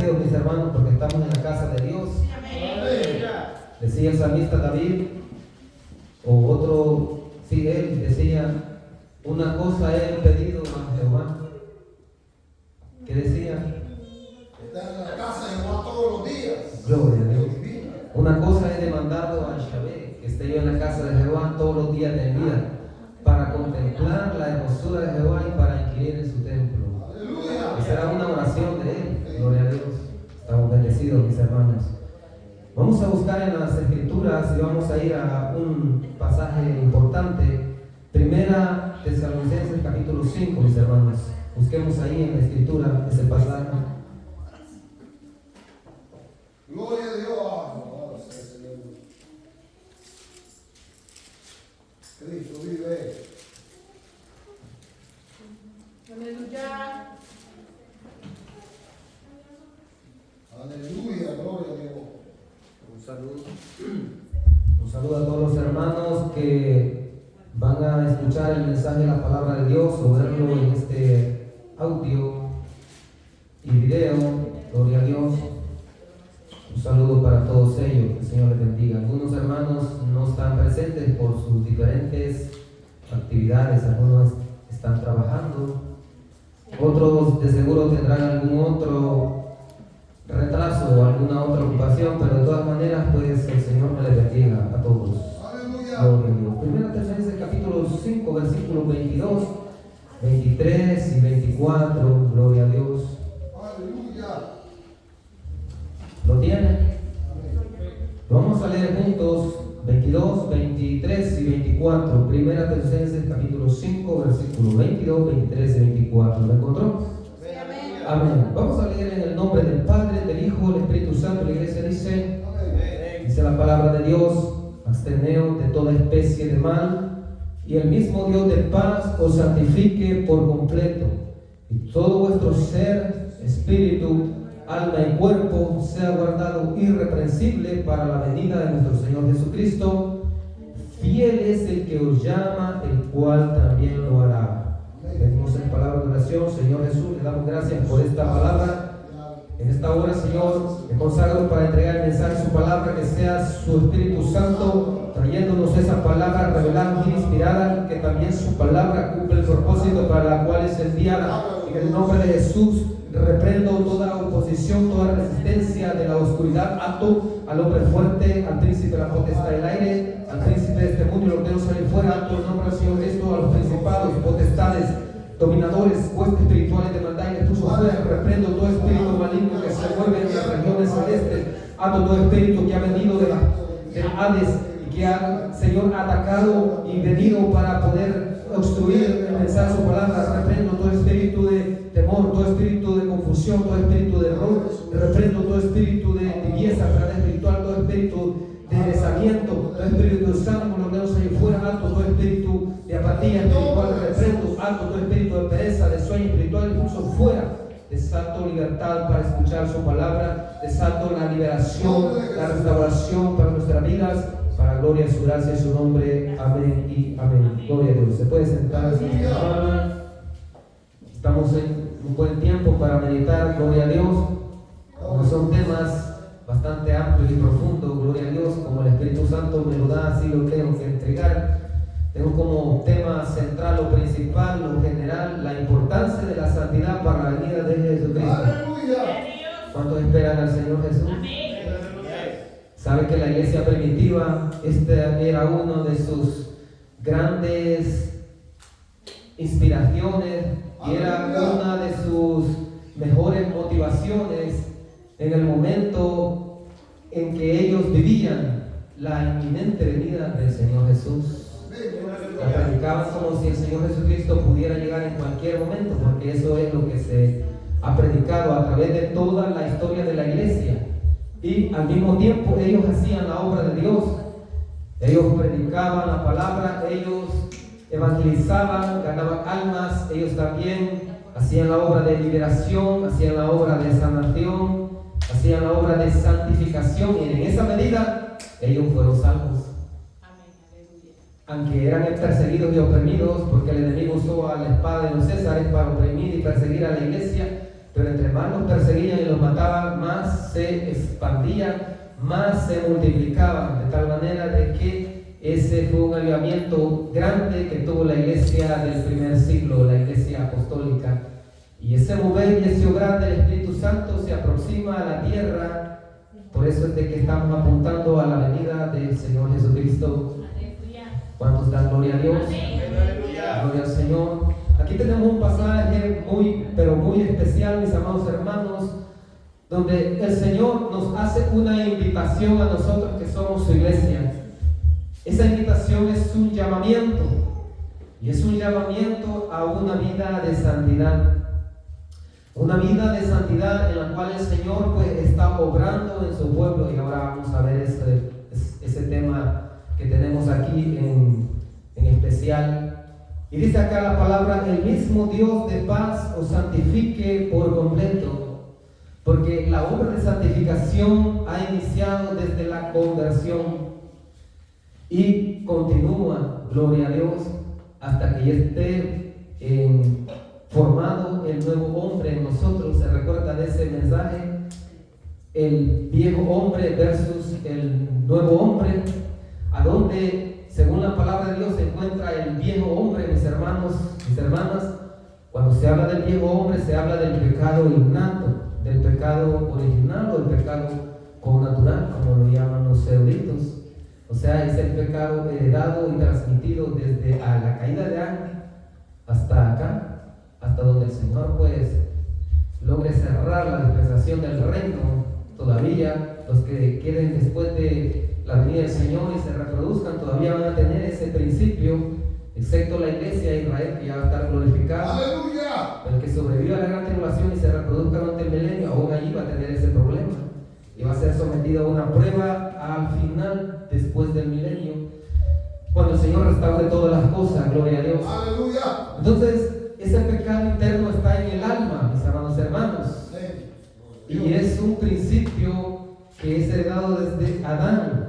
bendecidos, mis hermanos, porque estamos en la casa de Dios. Decía el salmista David, o otro, sí, él decía, una cosa he pedido a Jehová. ¿Qué decía? Está en la casa de Jehová todos los días. Gloria a Dios. Una cosa he demandado a Shabé, que esté yo en la casa de Jehová todos los días de mi vida, para contemplar la hermosura de Jehová y para inquirir en su templo. Aleluya. Esa era una oración de él. Gloria a Dios. Estamos bendecidos, mis hermanos. Vamos a buscar en las Escrituras y vamos a ir a un pasaje importante. Primera Tesalonicenses capítulo 5, mis hermanos. Busquemos ahí en la Escritura ese pasaje. Gloria a Dios. Alabado sea el Señor. Cristo vive. Aleluya. Aleluya. Gloria a Dios. Un saludo a todos los hermanos que van a escuchar el mensaje de la palabra de Dios o verlo en este audio y video. Gloria a Dios. Un saludo para todos ellos, que el Señor les bendiga. Algunos hermanos no están presentes por sus diferentes actividades, algunos están trabajando, otros de seguro tendrán algún otro retraso o alguna otra ocupación, pero de todas maneras, pues el Señor me les bendiga a todos. Aleluya. Gloria a Dios. Primera Tesalonicenses capítulo 5, versículos 22, 23 y 24. Gloria a Dios. Aleluya. ¿Lo tienen? Lo vamos a leer juntos, 22, 23 y 24. Primera Tesalonicenses capítulo 5, versículos 22, 23 y 24. ¿Lo encontró? Amén. Vamos a leer en el nombre del Padre, del Hijo, del Espíritu Santo. La iglesia dice, dice la palabra de Dios, absteneos de toda especie de mal, y el mismo Dios de paz os santifique por completo, y todo vuestro ser, espíritu, alma y cuerpo sea guardado irreprensible para la venida de nuestro Señor Jesucristo. Fiel es el que os llama, el cual también lo hará. Pedimos en palabra de oración. Señor Jesús, le damos gracias por esta palabra. En esta hora, Señor, me consagro para entregar el mensaje de su palabra, que sea su Espíritu Santo trayéndonos esa palabra revelada y inspirada, que también su palabra cumple el propósito para la cual es enviada. En el nombre de Jesús, reprendo toda oposición, toda resistencia de la oscuridad, ato al hombre fuerte, al príncipe de la potestad del aire, al príncipe de este mundo y lo que no sale fuera, ato en nombre del Señor Cristo a los principados, potestades, dominadores, huestes espirituales de maldad y les puso fuera. Reprendo todo espíritu maligno que se mueve en las regiones celestes, ato todo espíritu que ha venido del Hades y que ha, Señor, atacado y venido para poder obstruir el mensaje de su palabra. Reprendo todo espíritu de temor, todo espíritu de confusión, todo espíritu de error. Reprendo todo espíritu de tibieza espiritual, todo espíritu de desaliento, todo espíritu de desánimo, los dedos ahí fuera, alto todo espíritu de apatía espiritual, reprendo, alto todo espíritu de pereza, de sueño espiritual, incluso fuera. Desato libertad para escuchar su palabra, desato la liberación, la restauración para nuestras vidas, para gloria de su gracia y su nombre. Amén y amén. Gloria a Dios. Se puede sentar. Estamos en un buen tiempo para meditar. Gloria a Dios. Como son temas bastante amplios y profundos, gloria a Dios, como el Espíritu Santo me lo da, así lo tengo que entregar. Tengo como tema central o principal o general la importancia de la santidad para la venida de Jesucristo. Aleluya. ¿Cuántos esperan al Señor Jesús? Sabe que la iglesia primitiva, este era uno de sus grandes inspiraciones y era una de sus mejores motivaciones en el momento en que ellos vivían la inminente venida del Señor Jesús. La predicaban como si el Señor Jesucristo pudiera llegar en cualquier momento, porque eso es lo que se ha predicado a través de toda la historia de la iglesia. Y al mismo tiempo ellos hacían la obra de Dios. Ellos predicaban la palabra, ellos evangelizaban, ganaban almas, ellos también hacían la obra de liberación, hacían la obra de sanación, hacían la obra de santificación, y en esa medida ellos fueron salvos. Aunque eran perseguidos y oprimidos, porque el enemigo usó a la espada de los Césares para oprimir y perseguir a la iglesia, pero entre más los perseguían y los mataban, más se multiplicaban, de tal manera de que ese fue un avivamiento grande que tuvo la iglesia del primer siglo, la iglesia apostólica. Y ese mover y ese obrar del Espíritu Santo se aproxima a la tierra. Por eso es de que estamos apuntando a la venida del Señor Jesucristo. ¿Cuántos dan gloria a Dios? Gloria al Señor. Aquí tenemos un pasaje pero muy especial, mis amados hermanos, donde el Señor nos hace una invitación a nosotros que somos su iglesia. Esa invitación es un llamamiento, y es un llamamiento a una vida de santidad. Una vida de santidad en la cual el Señor pues está obrando en su pueblo. Y ahora vamos a ver ese tema que tenemos aquí en especial. Y dice acá la palabra: el mismo Dios de paz os santifique por completo, porque la obra de santificación ha iniciado desde la conversión y continúa, gloria a Dios, hasta que ya esté formado el nuevo hombre en nosotros. Se recuerda de ese mensaje, el viejo hombre versus el nuevo hombre, a donde según la palabra de Dios se encuentra el viejo hombre, mis hermanos, mis hermanas. Cuando se habla del viejo hombre se habla del pecado innato, del pecado original o del pecado connatural, como lo llaman los eruditos. O sea, es el pecado heredado y transmitido desde a la caída de Adán hasta acá, hasta donde el Señor pues logre cerrar la dispensación del reino. Todavía los que queden después de la venida del Señor y se reproduzcan todavía van a tener ese principio, excepto la iglesia de Israel, que ya va a estar glorificada. ¡Aleluya! El que sobreviva a la gran tribulación y se reproduzca durante el milenio, aún allí va a tener ese problema y va a ser sometido a una prueba al final, después del milenio, cuando el Señor restaure todas las cosas. Gloria a Dios. ¡Aleluya! Entonces, ese pecado interno está en el alma, mis amados hermanos, y es un principio que es heredado desde Adán.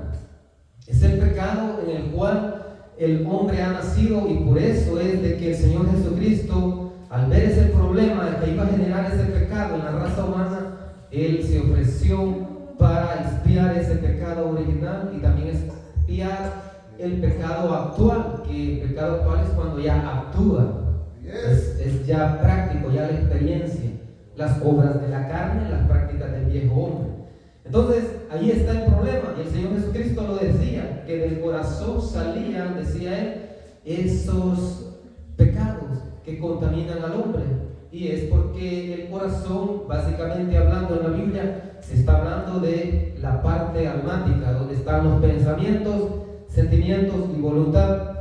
Es el pecado en el cual el hombre ha nacido, y por eso es de que el Señor Jesucristo, al ver ese problema que iba a generar ese pecado en la raza humana, Él se ofreció para expiar ese pecado original y también expiar el pecado actual, que el pecado actual es cuando ya actúa. Es ya práctico, ya la experiencia, las obras de la carne, las prácticas del viejo hombre. Entonces, ahí está el problema, y el Señor Jesucristo lo decía, que del corazón salían, decía Él, esos pecados que contaminan al hombre. Y es porque el corazón, básicamente hablando en la Biblia, se está hablando de la parte almática, donde están los pensamientos, sentimientos y voluntad.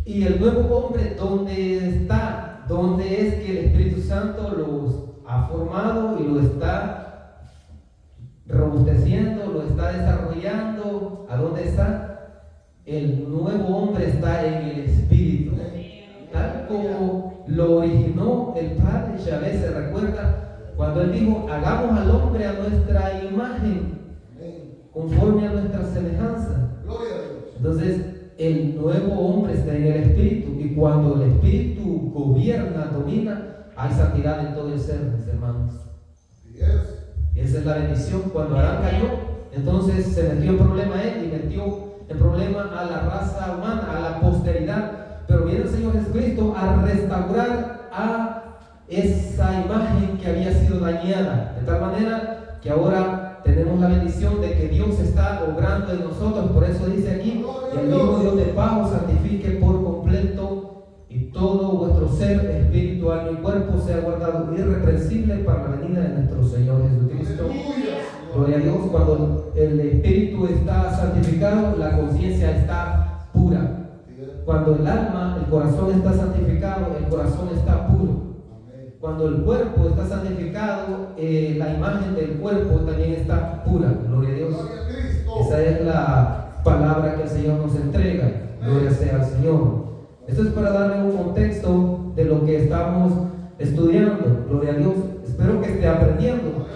Y el nuevo hombre, ¿dónde está? ¿Dónde es que el Espíritu Santo los ha formado y lo está robusteciendo, lo está desarrollando? ¿A dónde está? El nuevo hombre está en el Espíritu, tal como lo originó el Padre Yahvé. Se recuerda cuando Él dijo: hagamos al hombre a nuestra imagen, conforme a nuestra semejanza. Entonces, el nuevo hombre está en el Espíritu, y cuando el Espíritu gobierna, domina, hay santidad en todo el ser, mis hermanos. Y esa es la bendición. Cuando Adán cayó, entonces se metió en problema él y metió en problema a la raza humana, a la posteridad. Pero viene el Señor Jesucristo a restaurar a esa imagen que había sido dañada, de tal manera que ahora tenemos la bendición de que Dios está obrando en nosotros. Por eso dice aquí: y el mismo Dios de paz os santifique por completo, y todo vuestro ser, espíritu, alma y cuerpo sea guardado irreprensible para la venida de nuestro Señor Jesucristo. Gloria a Dios. Cuando el espíritu está santificado, la conciencia está pura. Cuando el alma, el corazón está santificado, el corazón está puro. Cuando el cuerpo está santificado, la imagen del cuerpo también está pura. Gloria a Dios. Esa es la palabra que el Señor nos entrega. Gloria sea al Señor. Esto es para darle un contexto de lo que estamos estudiando. Gloria a Dios. Espero que esté aprendiendo.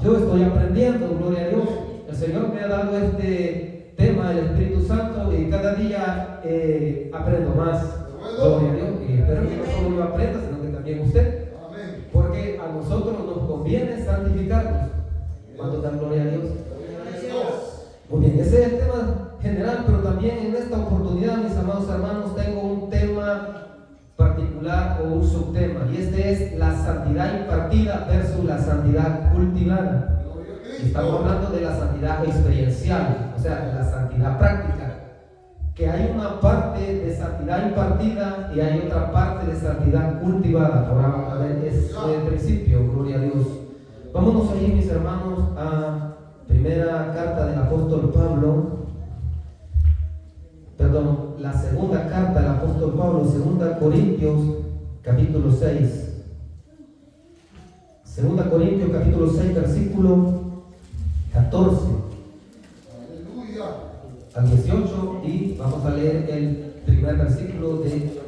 Yo estoy aprendiendo. Gloria a Dios. El Señor me ha dado este tema del Espíritu Santo, y cada día aprendo más. Gloria a Dios. Y espero que no solo yo aprenda, sino que también usted. Porque a nosotros nos conviene santificarnos. ¿Cuánto dan gloria a Dios? Muy bien, ese es el tema general, pero también en esta oportunidad, mis amados hermanos, tengo un tema particular o un subtema, y este es la santidad impartida versus la santidad cultivada. Estamos hablando de la santidad experiencial, o sea, de la santidad práctica, que hay una parte de santidad impartida y hay otra parte de santidad cultivada. Ahora, a ver, es el principio, gloria a Dios. Vámonos ahí, mis hermanos, a primera carta del apóstol Pablo, la segunda carta del apóstol Pablo, 2 Corintios, capítulo 6. 2 Corintios, capítulo 6, versículo 14 al 18, y vamos a leer el primer versículo de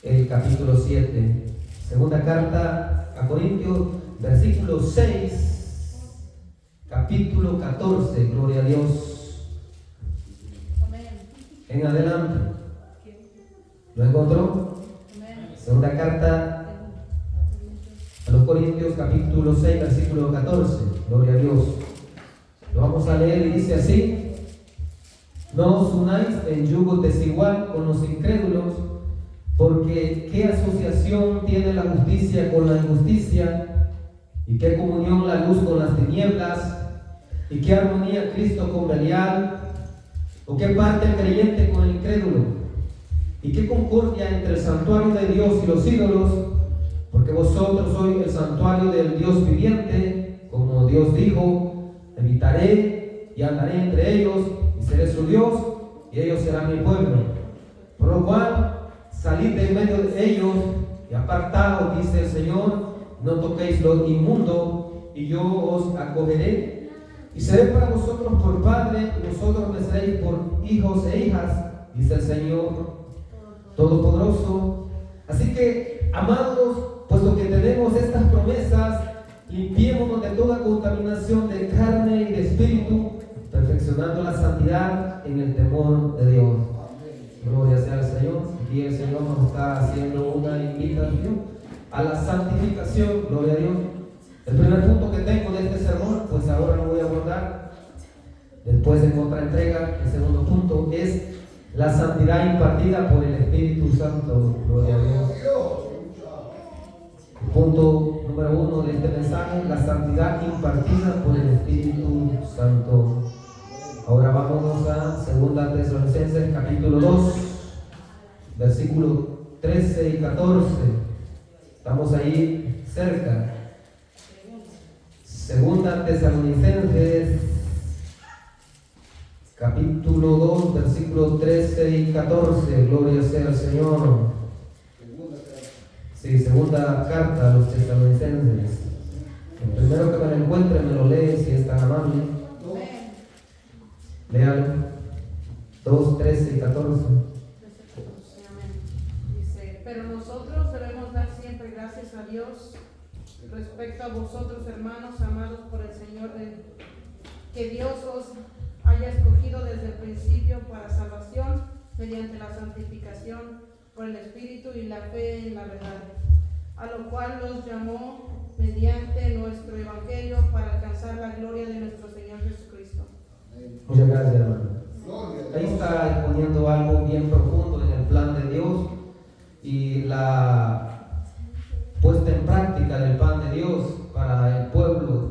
el capítulo 7. Segunda carta a Corintios, versículo 6, capítulo 14, gloria a Dios. En adelante. ¿Lo encontró? Segunda carta a los Corintios, capítulo 6, versículo 14, gloria a Dios. Lo vamos a leer y dice así: no os unáis en yugo desigual con los incrédulos, porque ¿qué asociación tiene la justicia con la injusticia? ¿Y qué comunión la luz con las tinieblas? ¿Y qué armonía Cristo con Belial? ¿O qué parte el creyente con el incrédulo? ¿Y qué concordia entre el santuario de Dios y los ídolos? Porque vosotros sois el santuario del Dios viviente, como Dios dijo: habitaré y andaré entre ellos, y seré su Dios, y ellos serán mi pueblo. Por lo cual, salid de en medio de ellos y apartaos, dice el Señor, no toquéis lo inmundo, y yo os acogeré. Y seré para vosotros por padre, y vosotros me seréis por hijos e hijas, dice el Señor Todopoderoso. Así que, amados, puesto que tenemos estas promesas, limpiémonos de toda contaminación de carne y de espíritu, perfeccionando la santidad en el temor de Dios. Gloria sea al Señor. Y el Señor nos está haciendo una invitación a la santificación. Gloria a Dios. El primer punto que tengo de este sermón, pues ahora lo voy a abordar después en otra entrega. El segundo punto es la santidad impartida por el Espíritu Santo. Gloria a Dios. Punto número 1 de este mensaje: la santidad impartida por el Espíritu Santo. Ahora vamos a 2 Tesalonicenses capítulo 2, versículos 13 y 14. Estamos ahí cerca. 2 Tesalonicenses capítulo 2, versículos 13 y 14. Gloria sea al Señor. Sí, segunda carta a los tesalonicenses. El primero que me lo encuentre me lo lee, si es tan amable. Léalo. 2, 13 y 14. Dice: pero nosotros debemos dar siempre gracias a Dios respecto a vosotros, hermanos amados por el Señor, que Dios os haya escogido desde el principio para salvación mediante la santificación por el Espíritu y la fe en la verdad, a lo cual nos llamó mediante nuestro Evangelio para alcanzar la gloria de nuestro Señor Jesucristo. Muchas gracias, hermano. Ahí está exponiendo algo bien profundo en el plan de Dios y la puesta en práctica del plan de Dios para el pueblo,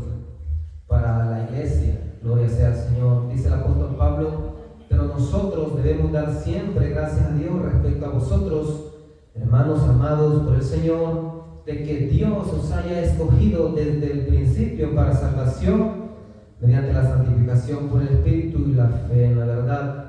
para la iglesia. Gloria sea al Señor. Dice el apóstol Pablo: pero nosotros debemos dar siempre gracias a Dios respecto a vosotros, hermanos amados por el Señor, de que Dios os haya escogido desde el principio para salvación mediante la santificación por el Espíritu y la fe en la verdad,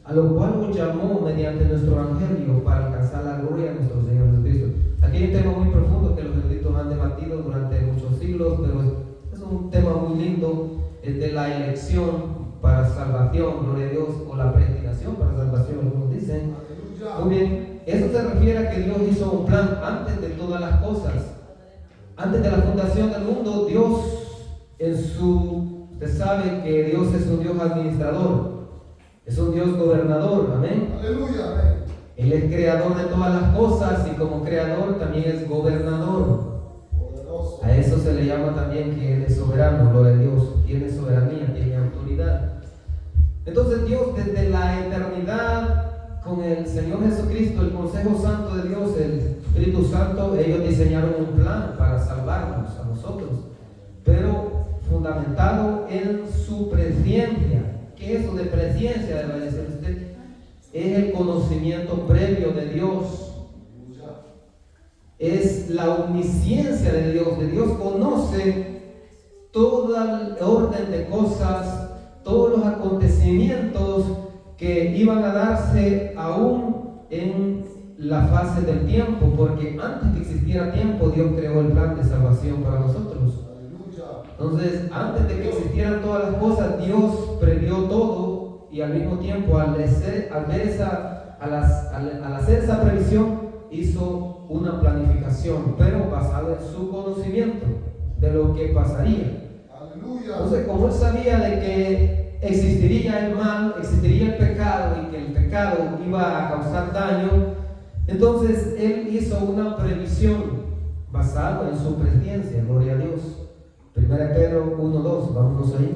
a lo cual os llamó mediante nuestro Evangelio para alcanzar la gloria de nuestro Señor Jesucristo. Aquí hay un tema muy profundo que los eruditos han debatido durante muchos siglos, pero es un tema muy lindo, el de la elección para salvación, gloria a Dios, o la predestinación para salvación, algunos dicen. Muy bien, eso se refiere a que Dios hizo un plan antes de todas las cosas. Antes de la fundación del mundo, Dios usted sabe que Dios es un Dios administrador, es un Dios gobernador, amén. Aleluya, amén. Él es creador de todas las cosas y como creador también es gobernador. A eso se se le llama también que Él es soberano, gloria a Dios, tiene soberanía, tiene autoridad. Entonces Dios desde la eternidad con el Señor Jesucristo, el Consejo Santo de Dios, el Espíritu Santo, ellos diseñaron un plan para salvarnos a nosotros, pero fundamentado en su presciencia. ¿Qué es eso de presciencia? Debe decir usted. Es el conocimiento previo de Dios. Es la omnisciencia de Dios. Dios conoce toda el orden de cosas, todos los acontecimientos que iban a darse aún en la fase del tiempo, porque antes que existiera tiempo, Dios creó el plan de salvación para nosotros. Entonces, antes de que existieran todas las cosas, Dios previó todo, y al mismo tiempo, al hacer esa previsión, hizo una planificación, pero basada en su conocimiento de lo que pasaría. Entonces, como Él sabía de que existiría el mal, existiría el pecado, y que el pecado iba a causar daño, entonces Él hizo una previsión basada en su presciencia. Gloria a Dios. 1 Pedro 1:2, vámonos ahí.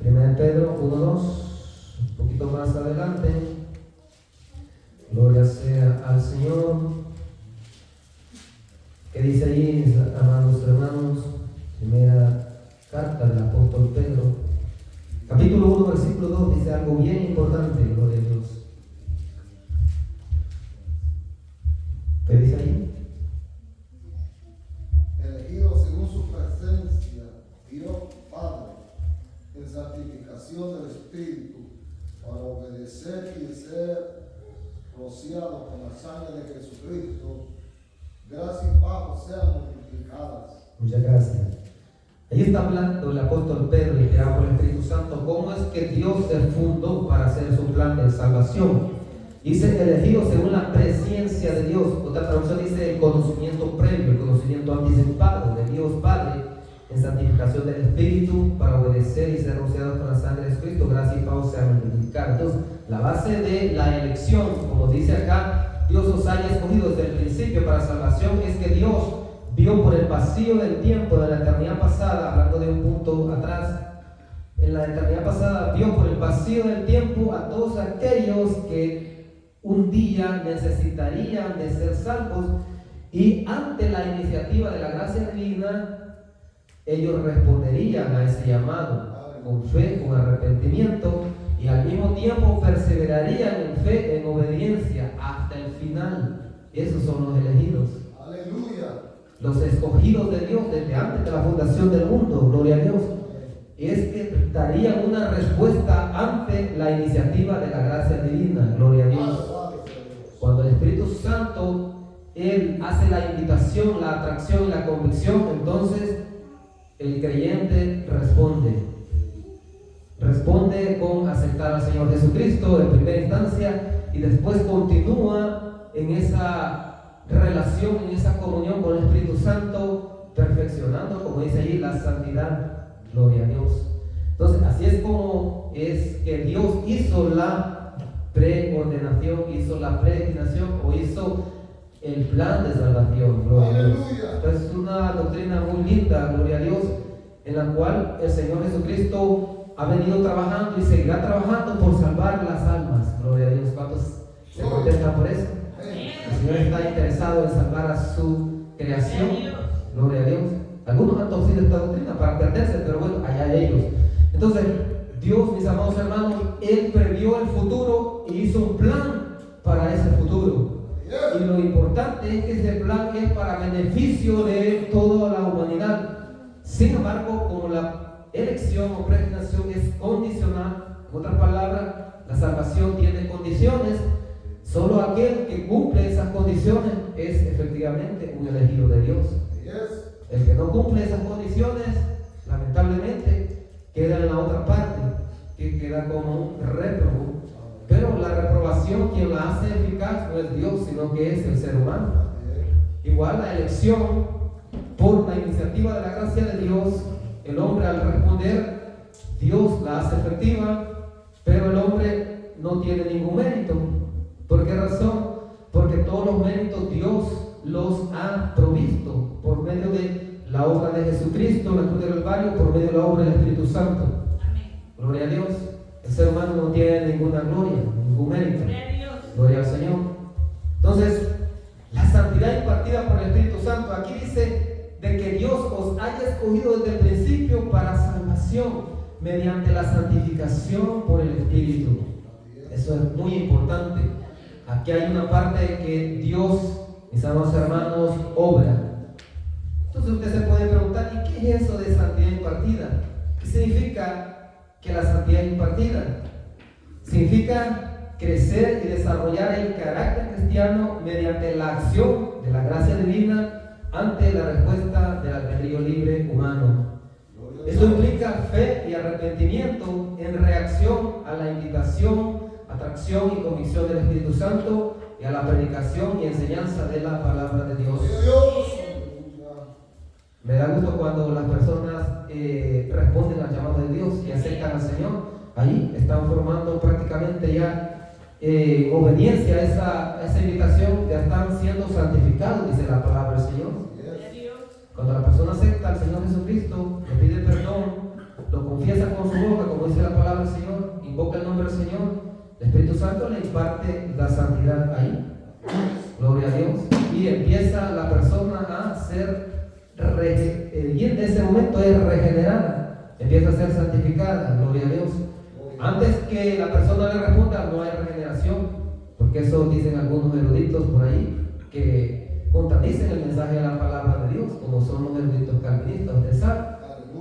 1 Pedro 1:2, un poquito más adelante. Gloria sea al Señor. ¿Qué dice ahí, mis amados hermanos? Primera carta del apóstol Pedro, capítulo 1, versículo 2, dice algo bien importante. Gloria a Dios. ¿Qué dice ahí? Elegido según su presencia, Dios Padre, en santificación del Espíritu, para obedecer y ser rociado con la sangre de Jesucristo, gracia y paz sean multiplicadas. Muchas gracias. Ahí está hablando el apóstol Pedro, inspirado por el Espíritu Santo, cómo es que Dios se fundó para hacer su plan de salvación. Dice elegido según la presciencia de Dios. Otra traducción dice el conocimiento previo, el conocimiento anticipado de Dios Padre, en santificación del Espíritu, para obedecer y ser rociados con la sangre de Cristo, gracia y paz sean multiplicadas. Entonces, la base de la elección, como dice acá, Dios os haya escogido desde el principio para salvación, es que Dios vio por el vacío del tiempo de la eternidad pasada, hablando de un punto atrás, en la eternidad pasada vio por el vacío del tiempo a todos aquellos que un día necesitarían de ser salvos, y ante la iniciativa de la gracia divina, ellos responderían a ese llamado con fe, con arrepentimiento, y al mismo tiempo perseverarían en fe, en obediencia hasta el final. Esos son los elegidos. Aleluya. Los escogidos de Dios desde antes de la fundación del mundo. Gloria a Dios. Es que darían una respuesta ante la iniciativa de la gracia divina. Gloria a Dios. Cuando el Espíritu Santo, Él hace la invitación, la atracción y la convicción, entonces el creyente responde con aceptar al Señor Jesucristo en primera instancia, y después continúa en esa relación, en esa comunión con el Espíritu Santo, perfeccionando, como dice allí, la santidad. Gloria a Dios. Entonces, así es como es que Dios hizo la preordenación, hizo la predestinación, o hizo el plan de salvación. Gloria a Dios. Entonces, es una doctrina muy linda, gloria a Dios, en la cual el Señor Jesucristo ha venido trabajando y seguirá trabajando por salvar las almas. Gloria a Dios. ¿Cuántos se contentan por eso? El Señor está interesado en salvar a su creación. Gloria a Dios. Algunos han torcido esta doctrina para perderse, pero bueno, allá ellos. Entonces, Dios, mis amados hermanos, Él previó el futuro y hizo un plan para ese futuro. Y lo importante es que ese plan es para beneficio de toda la humanidad. Sin embargo, como la elección o predestinación es condicional, en otras palabras, la salvación tiene condiciones, solo aquel que cumple esas condiciones es efectivamente un elegido de Dios. El que no cumple esas condiciones, lamentablemente, queda en la otra parte, que queda como un réprobo. Pero la reprobación, quien la hace eficaz, no es Dios, sino que es el ser humano. Igual la elección, por la iniciativa de la gracia de Dios, el hombre al responder, Dios la hace efectiva, pero el hombre no tiene ningún mérito. ¿Por qué razón? Porque todos los méritos Dios los ha provisto por medio de la obra de Jesucristo en la cruz del Calvario por medio de la obra del Espíritu Santo. Amén. Gloria a Dios. El ser humano no tiene ninguna gloria, ningún mérito. Gloria a Dios. Gloria al Señor. Entonces, la santidad impartida por el Espíritu Santo, aquí dice de que Dios os haya escogido desde el principio para salvación mediante la santificación por el Espíritu. Eso es muy importante. Aquí hay una parte que Dios, mis amados hermanos, obra. Entonces usted se puede preguntar, ¿y qué es eso de santidad impartida? ¿Qué significa que la santidad impartida? Significa crecer y desarrollar el carácter cristiano mediante la acción de la gracia divina ante la respuesta del albedrío libre humano. Esto implica fe y arrepentimiento en reacción a la invitación, atracción y convicción del Espíritu Santo y a la predicación y enseñanza de la palabra de Dios. Me da gusto cuando las personas responden al llamado de Dios y acercan al Señor. Ahí están formando prácticamente ya obediencia a esa invitación, ya están siendo santificados, dice la palabra del Señor. Cuando la persona acepta al Señor Jesucristo, le pide perdón, lo confiesa con su boca, como dice la palabra del Señor, invoca el nombre del Señor, el Espíritu Santo le imparte la santidad ahí. Gloria a Dios. Y empieza la persona a ser y en ese momento es regenerada, empieza a ser santificada. Gloria a Dios. Antes que la persona le responda, no hay regeneración, porque eso dicen algunos eruditos por ahí que contradicen el mensaje de la palabra de Dios, como son los eruditos calvinistas. Usted sabe,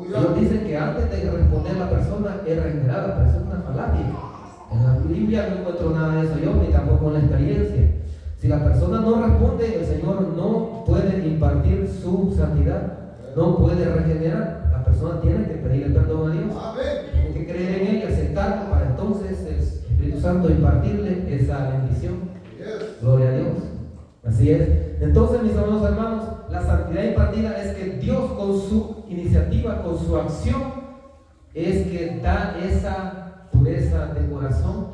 ellos dicen que antes de responder la persona es regenerada, pero eso es una falacia. En la Biblia no encuentro nada de eso yo, ni tampoco en la experiencia. Si la persona no responde, el Señor no puede impartir su santidad, no puede regenerar. La persona tiene que pedirle perdón a Dios, tiene que creer en Él y aceptarlo para entonces el Espíritu Santo impartirle esa bendición. Gloria a Dios. Así es. Entonces, mis amados hermanos, la santidad impartida es que Dios con su iniciativa, con su acción, es que da esa pureza de corazón,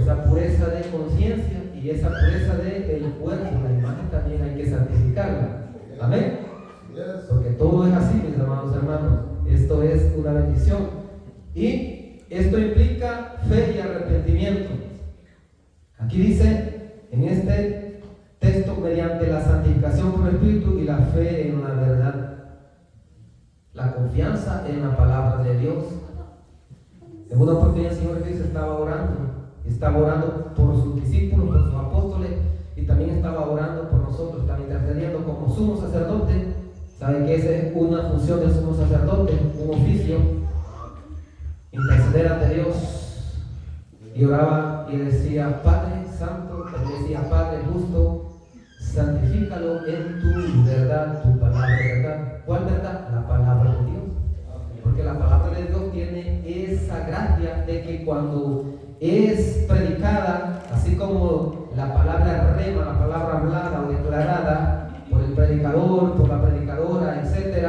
esa pureza de conciencia y esa pureza del cuerpo. La imagen también hay que santificarla. Amén. Porque todo es así, mis amados hermanos. Esto es una bendición. Y esto implica fe y arrepentimiento. Aquí dice, en este texto, mediante la santificación por el Espíritu y la fe en la verdad, la confianza en la palabra de Dios. En una oportunidad el Señor Jesús estaba orando por sus discípulos, por sus apóstoles, y también estaba orando por nosotros, estaba intercediendo como sumo sacerdote. ¿Saben que esa es una función del sumo sacerdote, un oficio? Interceder ante Dios. Y oraba y decía, Padre Santo, y decía, Padre Justo, santifícalo en tu verdad, tu palabra de verdad. ¿Cuál verdad? La palabra de Dios. Porque la palabra de Dios tiene esa gracia de que cuando es predicada, así como la palabra rema, la palabra hablada o declarada por el predicador, por la predicadora, etc.,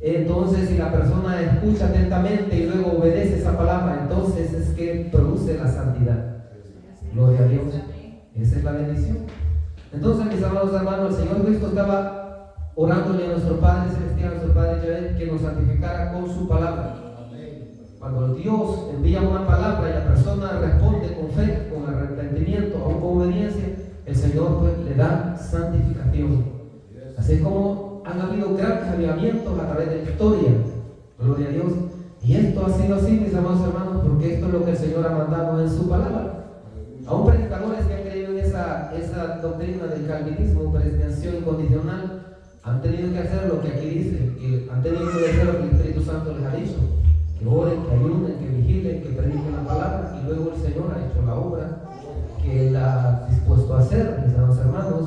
entonces si la persona escucha atentamente y luego obedece esa palabra, entonces es que produce la santidad. Gloria a Dios. Esa es la bendición. Entonces, mis amados hermanos, el Señor Cristo estaba orándole a nuestro Padre Celestial, a nuestro Padre Yahvé, que nos santificara con su palabra. Cuando Dios envía una palabra y la persona responde con fe, con arrepentimiento, aún con obediencia, el Señor pues le da santificación. Así es como han habido grandes avivamientos a través de la historia. Gloria a Dios. Y esto ha sido así, mis amados hermanos, porque esto es lo que el Señor ha mandado en su palabra. Aún predicadores que han creído en esa doctrina del calvinismo, predestinación incondicional, han tenido que hacer lo que aquí dice, que han tenido que hacer lo que el Espíritu Santo les ha dicho, que oren, que ayuden, que vigilen, que prediquen la palabra, y luego el Señor ha hecho la obra que Él ha dispuesto a hacer, mis amados hermanos,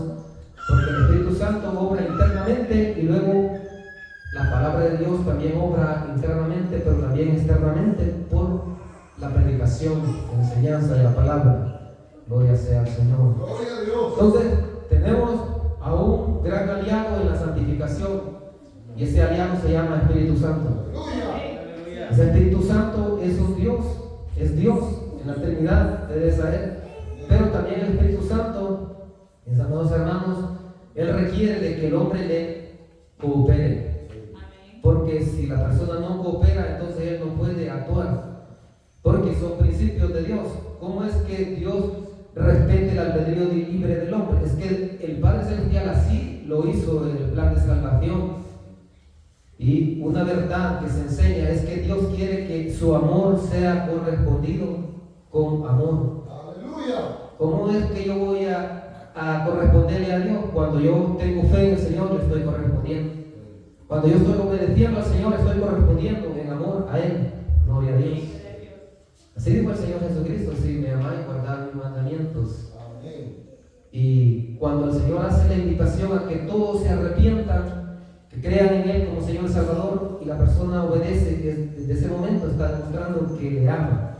porque el Espíritu Santo obra internamente y luego la palabra de Dios también obra internamente, pero también externamente por la predicación, la enseñanza de la palabra. Gloria sea al Señor. Gloria a Dios. Entonces, tenemos a un gran aliado en la santificación, y ese aliado se llama Espíritu Santo. Aleluya. Ese Espíritu Santo es un Dios, es Dios en la Trinidad, debe ser. Pero también el Espíritu Santo, mis amados hermanos, Él requiere de que el hombre le coopere. porque si la persona no coopera, entonces él no puede actuar, porque son principios de Dios. ¿Cómo es que Dios respete el albedrío libre del hombre? Es que el Padre Celestial así lo hizo en el plan de salvación. Y una verdad que se enseña es que Dios quiere que su amor sea correspondido con amor. Aleluya. ¿Cómo es que yo voy a corresponderle a Dios? Cuando yo tengo fe en el Señor, le estoy correspondiendo. Cuando yo estoy obedeciendo al Señor, estoy correspondiendo en amor a Él. Gloria a Dios. Así dijo el Señor Jesucristo: si me amáis, guardad mis mandamientos. Amén. Y cuando el Señor hace la invitación a que todos se arrepientan, que crean en Él como Señor y Salvador, y la persona obedece, desde ese momento está demostrando que le ama.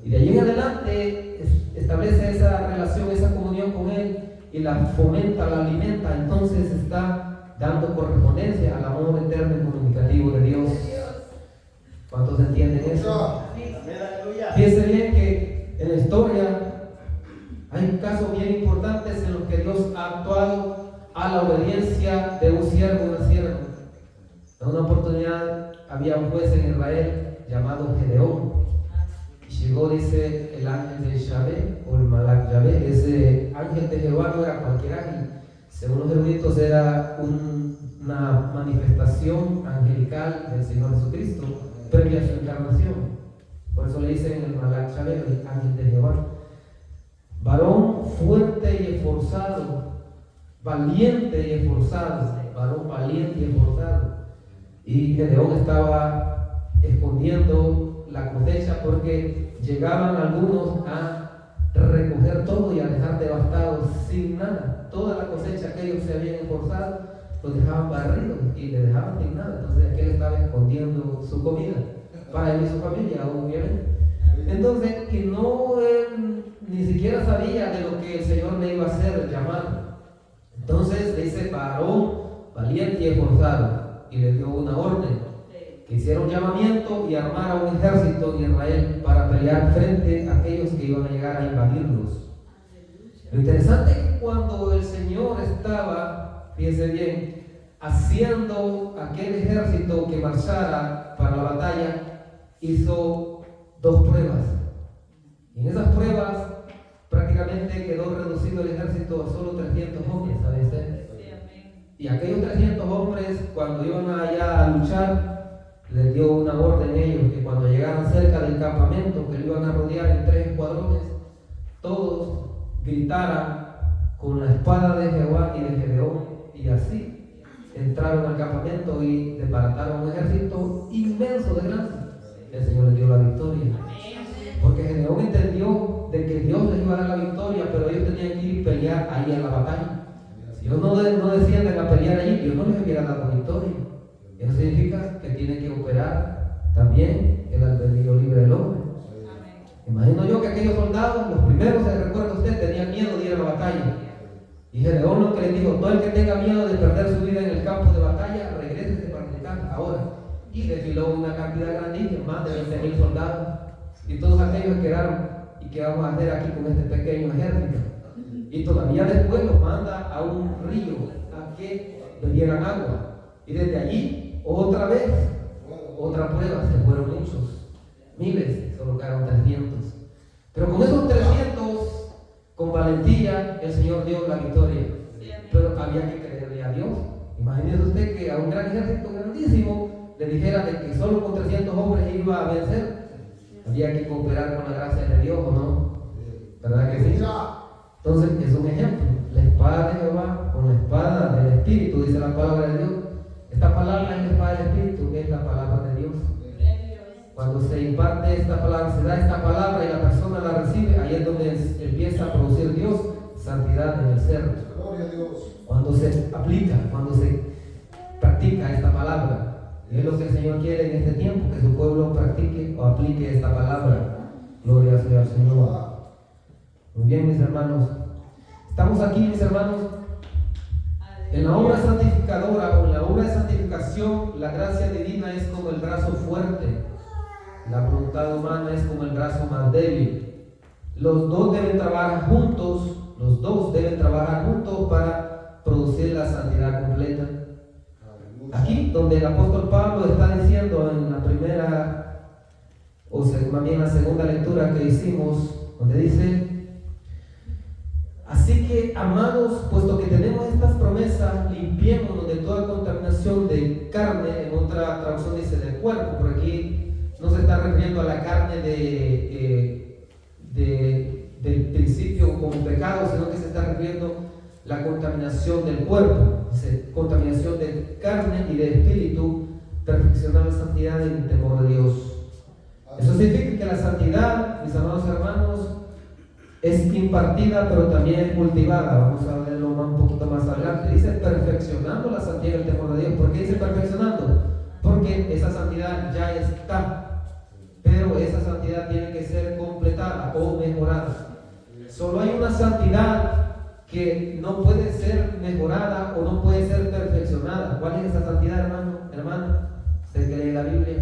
Y de allí en adelante establece esa relación, esa comunión con Él, y la fomenta, la alimenta. Entonces está dando correspondencia al amor eterno y comunicativo de Dios. ¿Cuántos entienden eso? Fíjense bien que en la historia hay casos bien importantes en los que Dios ha actuado a la obediencia de un siervo o una sierva. En una oportunidad había un juez en Israel llamado Gedeón. Y llegó, dice, el ángel de Yahvé, o el Malak Yahvé. Ese ángel de Jehová no era cualquier ángel. Según los eruditos, era una manifestación angelical del Señor Jesucristo previa a su encarnación. Por eso le dicen el Malak Yahvé, el ángel de Jehová. Varón fuerte y esforzado, valiente y esforzado, varón valiente y esforzado. Y Gedeón estaba escondiendo la cosecha porque llegaban algunos a recoger todo y a dejar devastados sin nada. Toda la cosecha que ellos se habían esforzado los dejaban barridos y le dejaban sin nada. Entonces aquel estaba escondiendo su comida para él y su familia, obviamente. Entonces, que no él ni siquiera sabía de lo que el Señor le iba a hacer, el llamado. Entonces le dice: varón valiente y esforzado, y le dio una orden, que hiciera un llamamiento y armara un ejército en Israel para pelear frente a aquellos que iban a llegar a invadirlos. Lo interesante es que cuando el Señor estaba, fíjense bien, haciendo aquel ejército que marchara para la batalla, hizo dos pruebas. Y en esas pruebas prácticamente quedó reducido el ejército a solo 300 hombres, ¿sabe usted? Y aquellos 300 hombres, cuando iban allá a luchar, les dio una orden a ellos, que cuando llegaran cerca del campamento, que lo iban a rodear en 3 escuadrones, todos gritaran con la espada de Jehová y de Gedeón, y así entraron al campamento y desbarataron un ejército inmenso de grande. El Señor les dio la victoria, porque Gedeón entendió de que Dios les iba a dar la victoria, pero ellos tenían que ir a pelear ahí en la batalla. Si ellos no descienden a pelear allí, Dios no les hubiera dado victoria. Eso significa que tiene que operar también el albedrío libre del hombre. Imagino yo que aquellos soldados, los primeros, se recuerda usted, tenían miedo de ir a la batalla. Y Gedeón lo que les dijo: todo el que tenga miedo de perder su vida en el campo de batalla, regrese para mi casa ahora. Y desfiló una cantidad grandísima, más de 20,000 soldados. Y todos aquellos quedaron: ¿y qué vamos a hacer aquí con este pequeño ejército? Y todavía después los manda a un río a que bebieran agua. Y desde allí, otra vez, otra prueba, se fueron muchos, miles, solo quedaron 300. Pero con esos 300, con valentía, el Señor dio la victoria. Pero había que creerle a Dios. Imagínese usted que a un gran ejército grandísimo le dijera de que solo con 300 hombres iba a vencer. Había que cooperar con la gracia de Dios, ¿o no? ¿Verdad que sí? Entonces es un ejemplo. La espada de Jehová con la espada del Espíritu, dice la palabra de Dios. Esta palabra es la espada del Espíritu, que es la palabra de Dios. Cuando se imparte esta palabra, se da esta palabra y la persona la recibe, ahí es donde empieza a producir Dios santidad en el ser. Cuando se aplica, cuando se practica esta palabra. Y es lo que el Señor quiere en este tiempo, que su pueblo practique o aplique esta palabra. Gloria sea al Señor. Muy bien, mis hermanos. Estamos aquí, mis hermanos, en la obra santificadora o en la obra de santificación. La gracia divina es como el brazo fuerte, la voluntad humana es como el brazo más débil. Los dos deben trabajar juntos, para producir la santidad completa. Aquí donde el apóstol Pablo está diciendo en la primera, o más bien la segunda lectura que hicimos, donde dice: así que, amados, puesto que tenemos estas promesas, limpiémonos de toda contaminación de carne. En otra traducción dice del cuerpo, por aquí no se está refiriendo a la carne del principio como pecado, sino que se está refiriendo a la contaminación del cuerpo, dice, contaminación de carne y de espíritu, perfeccionar la santidad en el temor de Dios. Eso significa que la santidad, mis amados hermanos, es impartida pero también es cultivada. Vamos a verlo un poquito más adelante. Dice perfeccionando la santidad en el temor de Dios. ¿Por qué dice perfeccionando? Porque esa santidad ya está, pero esa santidad tiene que ser completada o mejorada. Solo hay una santidad que no puede ser mejorada o no puede ser perfeccionada. ¿Cuál es esa santidad, hermano? ¿Usted cree en la Biblia?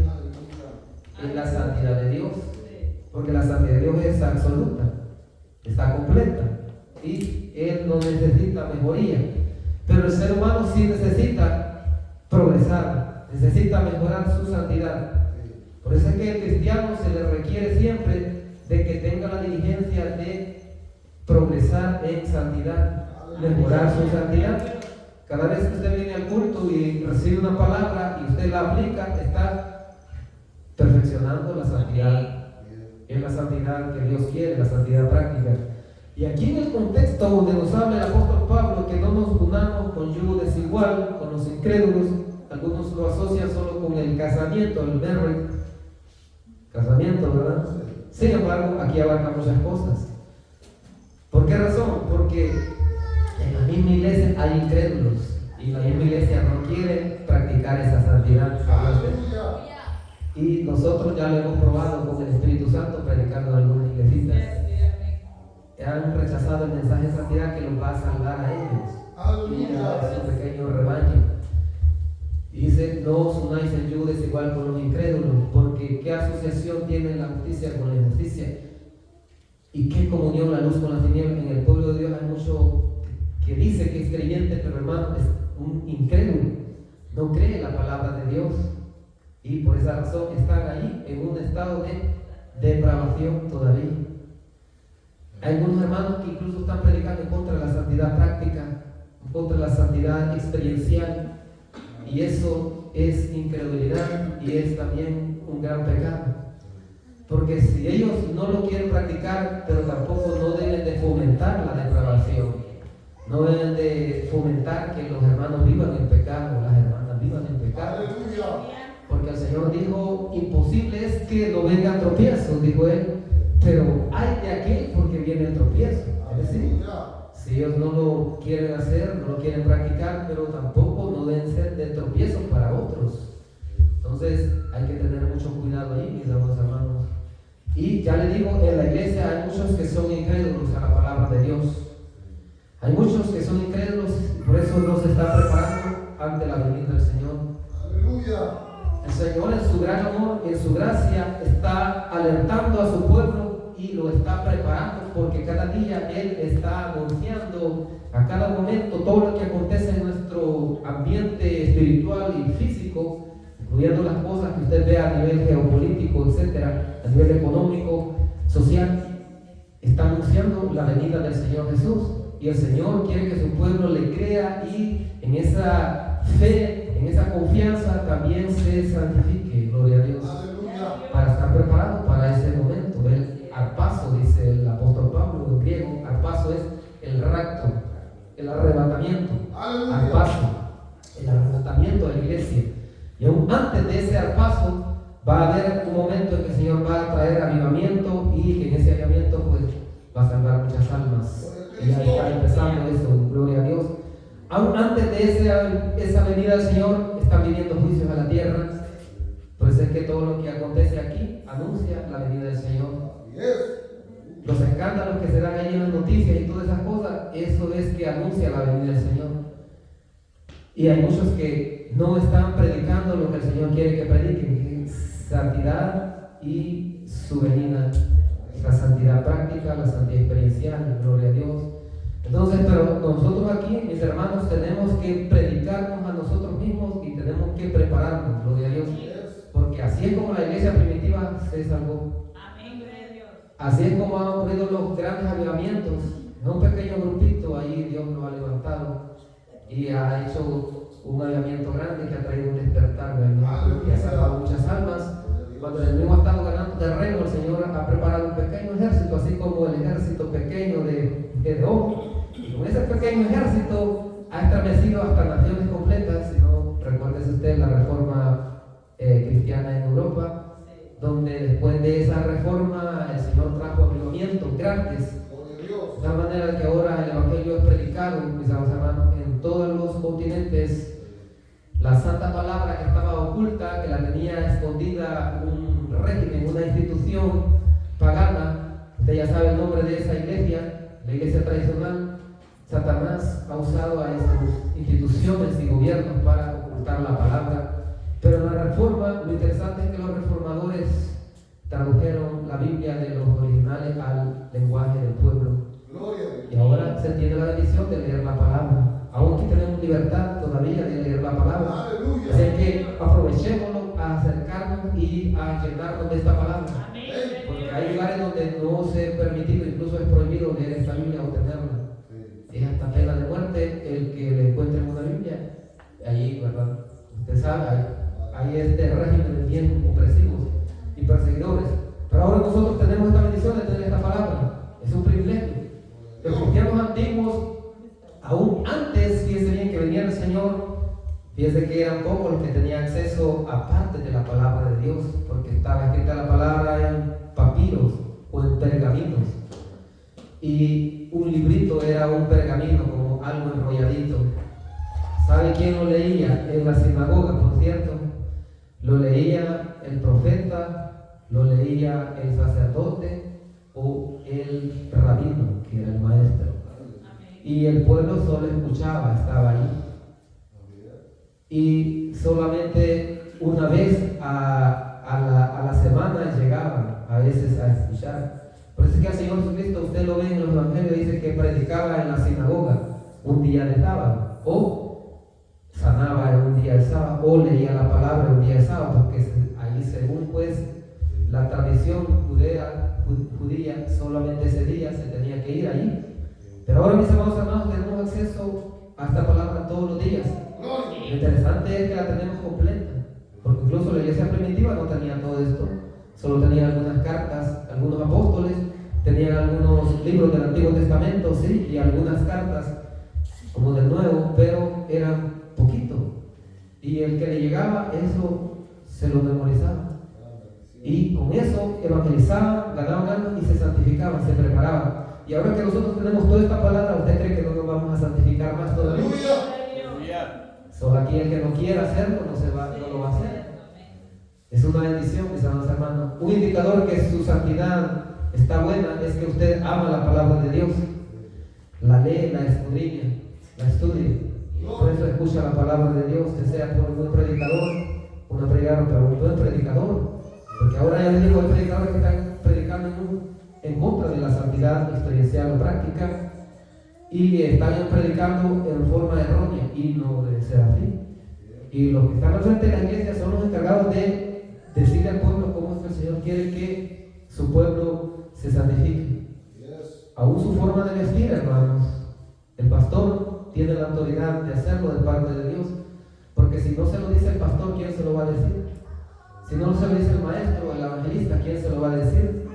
Es la santidad de Dios, porque la santidad de Dios es absoluta, está completa y Él no necesita mejoría. Pero el ser humano sí necesita progresar, necesita mejorar su santidad. Por eso es que al cristiano se le requiere siempre de que tenga la diligencia de progresar en santidad, mejorar su santidad. Cada vez que usted viene al culto y recibe una palabra y usted la aplica, está perfeccionando la santidad. Es la santidad que Dios quiere, la santidad práctica. Y aquí en el contexto donde nos habla el apóstol Pablo, que no nos unamos con yugo desigual, con los incrédulos. Algunos lo asocian solo con el casamiento, el marriage, casamiento, ¿verdad? Sin embargo, aquí abarca muchas cosas. ¿Por qué razón? Porque en la misma iglesia hay incrédulos y la misma iglesia no quiere practicar esa santidad. Y nosotros ya lo hemos probado con el Espíritu Santo predicando en algunas iglesias. Han rechazado el mensaje de santidad que los va a salvar a ellos y a su pequeño rebaño. Y dice: no os unáis en yugo desigual con los incrédulos, porque ¿qué asociación tiene la justicia con la injusticia? ¿Y qué comunión la luz con las tinieblas? En el pueblo de Dios hay mucho que dice que es creyente, pero hermano, es un incrédulo, no cree la palabra de Dios, y por esa razón están ahí en un estado de depravación todavía. Hay algunos hermanos que incluso están predicando en contra de la santidad práctica, en contra de la santidad experiencial, y eso es incredulidad y es también un gran pecado. Porque si ellos no lo quieren practicar, pero tampoco no deben de fomentar la depravación, no deben de fomentar que los hermanos vivan en pecado, las hermanas vivan en pecado. Porque el Señor dijo: imposible es que no vengan tropiezos, dijo Él, pero hay de aquel porque viene el tropiezo. Es decir, si ellos no lo quieren hacer, no lo quieren practicar, pero tampoco no deben ser de tropiezo para otros. Entonces hay que tener mucho cuidado ahí, mis amados hermanos. Y ya le digo, en la iglesia hay muchos que son incrédulos a la palabra de Dios. Hay muchos que son incrédulos y por eso no se está preparando ante la venida del Señor. Aleluya. El Señor en su gran amor, en su gracia, está alertando a su pueblo y lo está preparando, porque cada día Él está anunciando a cada momento todo lo que acontece en nuestro ambiente espiritual y físico, incluyendo las cosas que usted ve a nivel geopolítico, etcétera, a nivel económico, social. Está anunciando la venida del Señor Jesús, y el Señor quiere que su pueblo le crea y en esa fe, en esa confianza también se santifique. Gloria a Dios. Aleluya. Para estar preparado para ese momento. El arpazo, dice el apóstol Pablo en griego. Arpazo es el rapto, el arrebatamiento. Aleluya. Arpazo, el arrebatamiento de la iglesia. Y aún antes de ese arpazo va a haber un momento en que el Señor va a traer avivamiento, y en ese avivamiento pues va a salvar muchas almas. Y ahí está empezando eso, gloria a Dios. Aún antes de esa venida del Señor están viniendo juicios a la tierra. Por eso es que todo lo que acontece aquí anuncia la venida del Señor. Los escándalos que se dan ahí en las noticias y todas esas cosas, eso es que anuncia la venida del Señor. Y hay muchos que no están predicando lo que el Señor quiere que prediquen, que es santidad y su venida, la santidad práctica, la santidad experiencial, gloria a Dios. Entonces, pero nosotros aquí, mis hermanos, tenemos que predicarnos a nosotros mismos y tenemos que prepararnos, gloria a Dios, porque así es como la iglesia primitiva se salvó. Así es como han ocurrido los grandes avivamientos. Es un pequeño grupito, ahí Dios lo ha levantado y ha hecho un avivamiento grande que ha traído un despertar y ha salvado muchas almas. Cuando el enemigo ha estado ganando terreno, el Señor ha preparado un pequeño ejército, así como el ejército pequeño de Gedeón. Y con ese pequeño ejército ha estremecido hasta naciones completas. Si no, recuérdese usted la reforma cristiana en Europa, donde después de esa reforma el Señor trajo avivamientos grandes, de tal manera que ahora el Evangelio es predicado, mis amados hermanos, en todos los continentes. La santa palabra que estaba oculta, que la tenía escondida un régimen, una institución pagana, usted ya sabe el nombre de esa iglesia, la iglesia tradicional. Satanás ha usado a estas instituciones y gobiernos para ocultar la palabra. Pero en la reforma, lo interesante es que los reformadores tradujeron la Biblia de los originales al lenguaje del pueblo. Y ahora se tiene la bendición de leer la palabra. Aún aquí tenemos libertad todavía de leer la palabra. Así que aprovechémoslo a acercarnos y a llenarnos de esta palabra. Porque hay lugares donde no se ha permitido, incluso es prohibido leer esta Biblia o tenerla. Es hasta pena de muerte el que le encuentre una Biblia. Allí, ¿verdad? Usted sabe, hay este régimen bien opresivos y perseguidores. Pero ahora nosotros tenemos esta bendición de tener esta palabra. Es un privilegio. Los cristianos antiguos, aún antes, fíjese bien que venía el Señor, fíjese que eran pocos los que tenían acceso a partes de la palabra de Dios, porque estaba escrita la palabra en papiros o en pergaminos. Y un librito era un pergamino, como algo enrolladito. ¿Sabe quién lo leía? En la sinagoga, por cierto. Lo leía el profeta, lo leía el sacerdote o el rabino, que era el maestro. Y el pueblo solo escuchaba, estaba ahí. Y solamente una vez a la semana llegaban a veces a escuchar. Por eso es que el Señor Jesucristo, usted lo ve en los evangelios, dice que predicaba en la sinagoga un día de sábado, o sanaba en un día de sábado, o leía la palabra un día de sábado, porque ahí, según pues la tradición judía, solamente ese día se tenía que ir allí. Pero ahora, mis amados hermanos, tenemos acceso a esta palabra todos los días. Lo interesante es que la tenemos completa, porque incluso la iglesia primitiva no tenía todo esto, solo tenía algunas cartas, algunos apóstoles tenían algunos libros del Antiguo Testamento, sí, y algunas cartas como del Nuevo, pero eran poquito. Y el que le llegaba, eso se lo memorizaba. Y con eso evangelizaban, ganaban almas y se santificaban, se preparaban. Y ahora que nosotros tenemos toda esta palabra, ¿usted cree que no nos vamos a santificar más todavía? Solo aquí el que no quiera hacerlo no lo va a hacer. Es una bendición, mis amados hermanos. Un indicador que su santidad está buena es que usted ama la palabra de Dios. La lee, la escudriña, la estudia. Por eso escucha la palabra de Dios, que sea por un buen predicador, una predicadora, pero un buen predicador. Porque ahora ya les digo, hay predicadores que están predicando en contra de la santidad experiencial o práctica y están predicando en forma errónea y no debe ser así. Y los que están al frente de la iglesia son los encargados de decirle al pueblo cómo es que el Señor quiere que su pueblo se santifique. Aún su forma de vestir, hermanos, el pastor tiene la autoridad de hacerlo de parte de Dios, porque si no se lo dice el pastor, ¿quién se lo va a decir? Si no se lo dice el maestro o el evangelista, ¿quién se lo va a decir?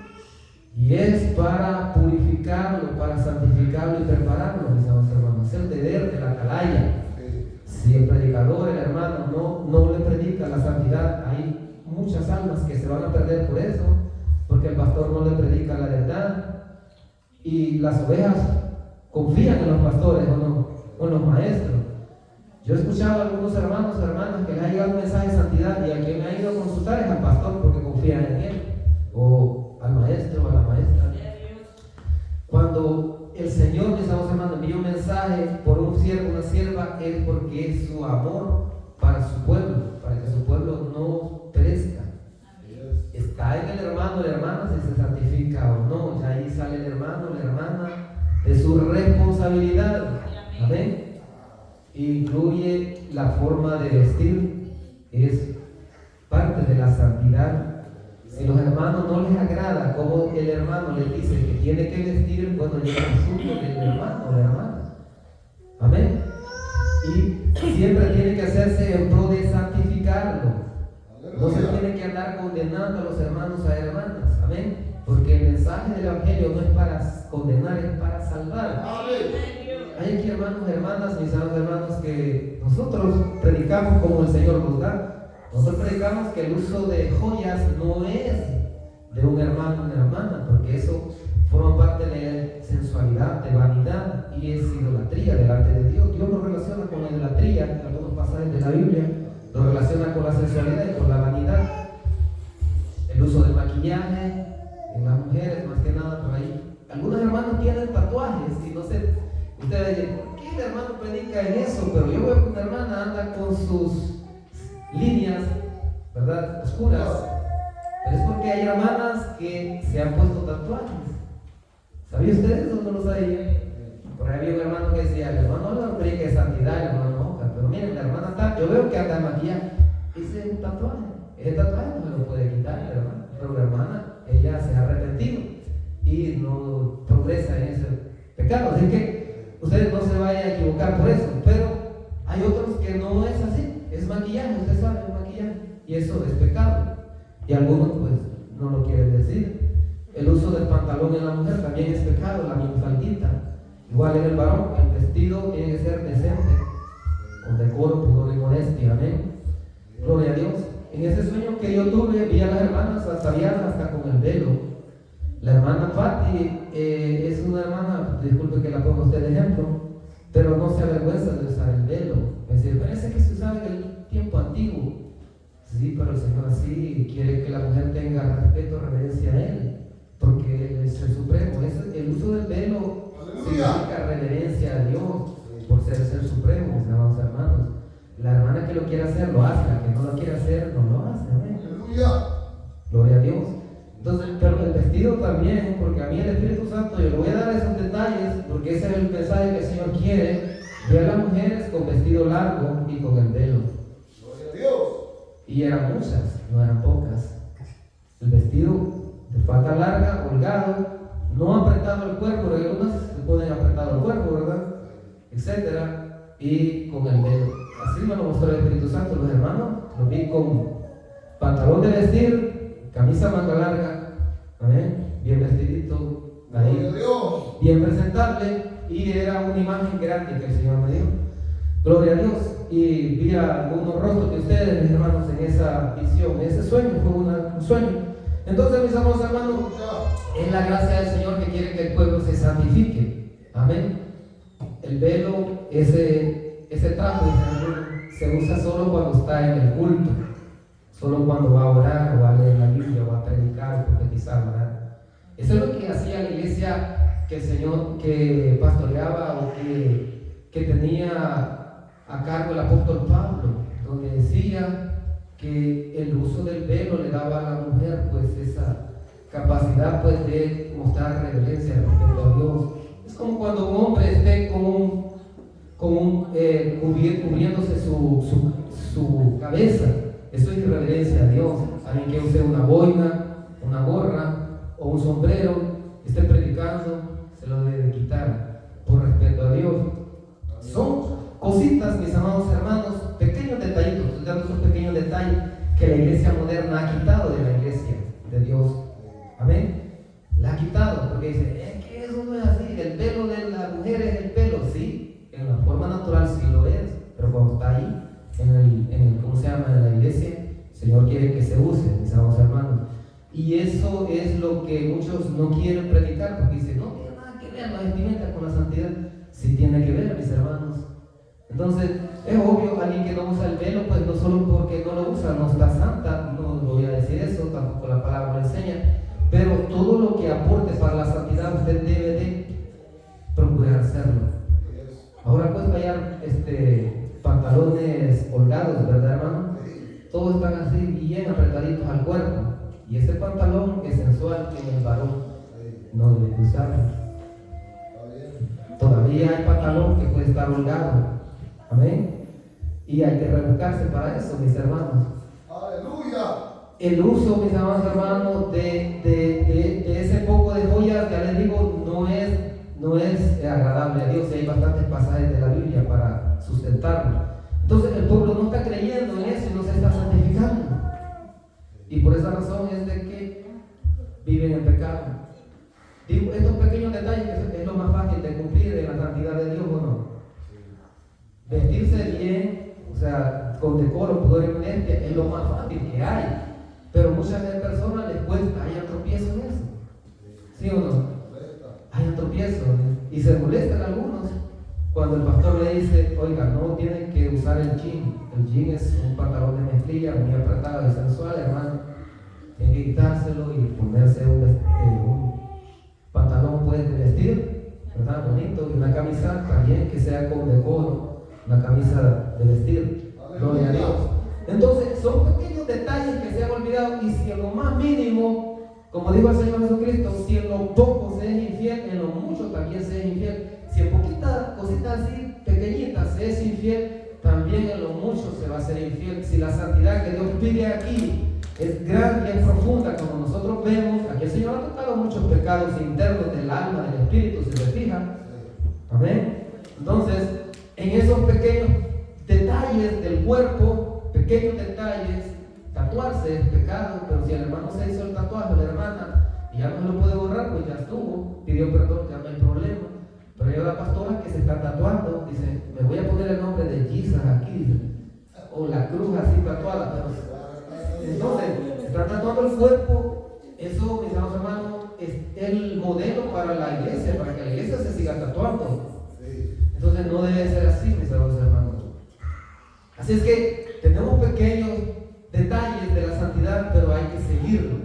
Y es para purificarlo, para santificarlo y prepararlo, mis amados hermanos. Es el deber de la atalaya. Si el predicador, el hermano, no le predica la santidad, hay muchas almas que se van a perder por eso, porque el pastor no le predica la verdad. Y las ovejas confían en los pastores o no, o en los maestros. Yo he escuchado a algunos hermanos o hermanas que les ha llegado un mensaje de santidad y a quien me ha ido a consultar es al pastor porque confían en él, o al maestro o a la maestra. Cuando el Señor, mis amados hermanos, envía un mensaje por un siervo o una sierva, es porque es su amor para su pueblo, para que su pueblo no perezca. Está en el hermano o la hermana si se santifica o no, ya ahí sale el hermano o la hermana de su responsabilidad. Amén. Incluye la forma de vestir, es parte de la santidad. Si los hermanos no les agrada cómo el hermano les dice que tiene que vestir, bueno, ya es asunto del hermano o la hermana. Amén. Y siempre tiene que hacerse en pro de santificarlo. No se tiene que andar condenando a los hermanos a hermanas. Amén. Porque el mensaje del Evangelio no es para condenar, es para salvar. Hay aquí hermanos y hermanas, mis amados hermanos, que nosotros predicamos como el Señor nos da. Nosotros predicamos que el uso de joyas no es de un hermano o una hermana, porque eso forma parte de sensualidad, de vanidad, y es idolatría delante de Dios. Dios lo relaciona con la idolatría, en algunos pasajes de la Biblia, lo relaciona con la sensualidad y con la vanidad. El uso del maquillaje en las mujeres, más que nada por ahí. Algunos hermanos tienen tatuajes y no sé, ustedes dicen, ¿por qué el hermano predica en eso? Pero yo veo que una hermana anda con sus líneas, ¿verdad?, oscuras, pero es porque hay hermanas que se han puesto tatuajes. ¿Sabía ustedes o no lo sabían? Por ahí había un hermano que decía, el hermano no predica de santidad, el hermano no, pero miren, la hermana está, yo veo que anda maquillada, ese es un tatuaje, ese tatuaje no se lo puede quitar, hermano, pero la hermana, ella se ha arrepentido y no progresa en ese pecado, así que ustedes no se vayan a equivocar por eso, pero hay otros que no es así. Es maquillaje, usted sabe, es maquillaje, y eso es pecado. Y algunos pues no lo quieren decir. El uso del pantalón en la mujer también es pecado, la minifaldita. Igual en el varón, el vestido tiene que ser decente, con decoro, pudor y modestia. Amén. Gloria a Dios. En ese sueño que yo tuve, vi a las hermanas ataviadas hasta con el velo. La hermana Fati es una hermana, disculpe que la ponga usted de ejemplo, pero no se avergüenza de usar el velo. Es decir, parece que se usaba en el tiempo antiguo. Sí, pero el Señor así quiere que la mujer tenga respeto, reverencia a Él, porque Él es el supremo. El uso del velo significa reverencia a Dios por ser el ser supremo, mis amados hermanos. La hermana que lo quiere hacer, lo hace. La que no lo quiere hacer, no lo hace. Amén. Gloria a Dios. Entonces, pero el vestido también, porque a mí el Espíritu Santo, yo le voy a dar esos detalles, porque ese es el mensaje que el Señor quiere. Ve a las mujeres con vestido largo y con el velo. Gloria a Dios. Y eran muchas, no eran pocas. El vestido de falda larga, holgado, no apretado el cuerpo, porque algunas se ponen apretado el cuerpo, ¿verdad? Etcétera. Y con el velo. Así me lo mostró el Espíritu Santo, los hermanos. Los vi con pantalón de vestir, camisa manga larga, ¿amén? Bien vestidito, ahí, bien presentable, y era una imagen grande que el Señor me dio. Gloria a Dios. Y vi a algunos rostros de ustedes, mis hermanos, en esa visión, ese sueño, fue un sueño. Entonces, mis amados hermanos, es la gracia del Señor que quiere que el pueblo se santifique. Amén. El velo, ese trapo, se usa solo cuando está en el culto, solo cuando va a orar o a leer la Biblia o a predicar o profetizar, ¿verdad? Eso es lo que hacía la iglesia que el Señor, que pastoreaba o que tenía a cargo el apóstol Pablo, donde decía que el uso del velo le daba a la mujer pues esa capacidad pues de mostrar reverencia respecto a Dios. Es como cuando un hombre esté cubriéndose su cabeza, eso es irreverencia a Dios. Alguien que use una boina, una gorra o un sombrero, esté predicando, se lo debe de quitar por respeto a Dios. Son cositas, mis amados hermanos, pequeños detallitos, estoy dando esos pequeños detalles que la iglesia moderna ha quitado de la iglesia de Dios. Amén. La ha quitado porque dice, es que eso no es así, el pelo de la mujer es el pelo, sí, en la forma natural sí lo es, pero cuando está ahí, ¿cómo se llama? En la iglesia, el Señor quiere que se use, mis amados hermanos. Y eso es lo que muchos no quieren predicar porque dicen, no tiene nada que ver la vestimenta con la santidad. Sí tiene que ver, mis hermanos. Entonces, es obvio, alguien que no usa el velo, pues no solo porque no lo usa, no está santa, no voy a decir eso, tampoco la palabra lo enseña, pero todo lo que aporte para la santidad usted debe de procurar hacerlo. Ahora pues vayan pantalones holgados, ¿verdad, hermano? Todos están así bien apretaditos al cuerpo, y ese pantalón es sensual en el varón, no debe usarlo. Todavía hay pantalón que puede estar holgado. Amén. Y hay que rebuscarse para eso, mis hermanos. Aleluya. El uso, mis amados hermanos, de ese poco de joyas, ya les digo, no es agradable a Dios. Y hay bastantes pasajes de la Biblia para sustentarlo. Entonces el pueblo no está creyendo en eso y no se está santificando. Y por esa razón es de que viven en pecado. Digo, estos pequeños detalles es lo más fácil de cumplir en la santidad de Dios, ¿o no? Vestirse bien, o sea, con decoro, pudor y modestia, es lo más fácil que hay. Pero muchas personas les cuesta, hay tropiezo en eso. ¿Sí o no? Hay tropiezo. Y se molestan algunos cuando el pastor le dice, oiga, no tienen que usar el jean. El jean es un pantalón de mezclilla muy apretado y sensual, hermano. Tienen que quitárselo y ponerse un pantalón pues, de vestir, ¿verdad? Bonito, y una camisa también que sea con decoro, una camisa de vestir. Gloria a Dios. Entonces, son pequeños detalles que se han olvidado, y si en lo más mínimo, como dijo el Señor Jesucristo, si en lo poco se es infiel, en lo mucho también se es infiel. Si en poquitas cositas así pequeñitas se es infiel, también en lo mucho se va a ser infiel. Si la santidad que Dios pide aquí es grande y es profunda, como nosotros vemos, aquí el Señor ha tocado muchos pecados internos del alma, del espíritu, si se fijan. Amén. Entonces, en esos pequeños detalles del cuerpo, pequeños detalles, tatuarse es pecado, pero si el hermano se hizo el tatuaje, la hermana, y ya no lo puede borrar, pues ya estuvo, pidió perdón, ya no hay problema. Pero hay otras pastoras que se están tatuando, dicen, me voy a poner el nombre de Jesus aquí, dicen, o la cruz así tatuada, pero entonces, se está tatuando el cuerpo. Eso, mis amados hermanos, es el modelo para la iglesia, para que la iglesia se siga tatuando. Entonces no debe ser así, mis amados hermanos. Así es que tenemos pequeños detalles de la santidad, pero hay que seguirlo.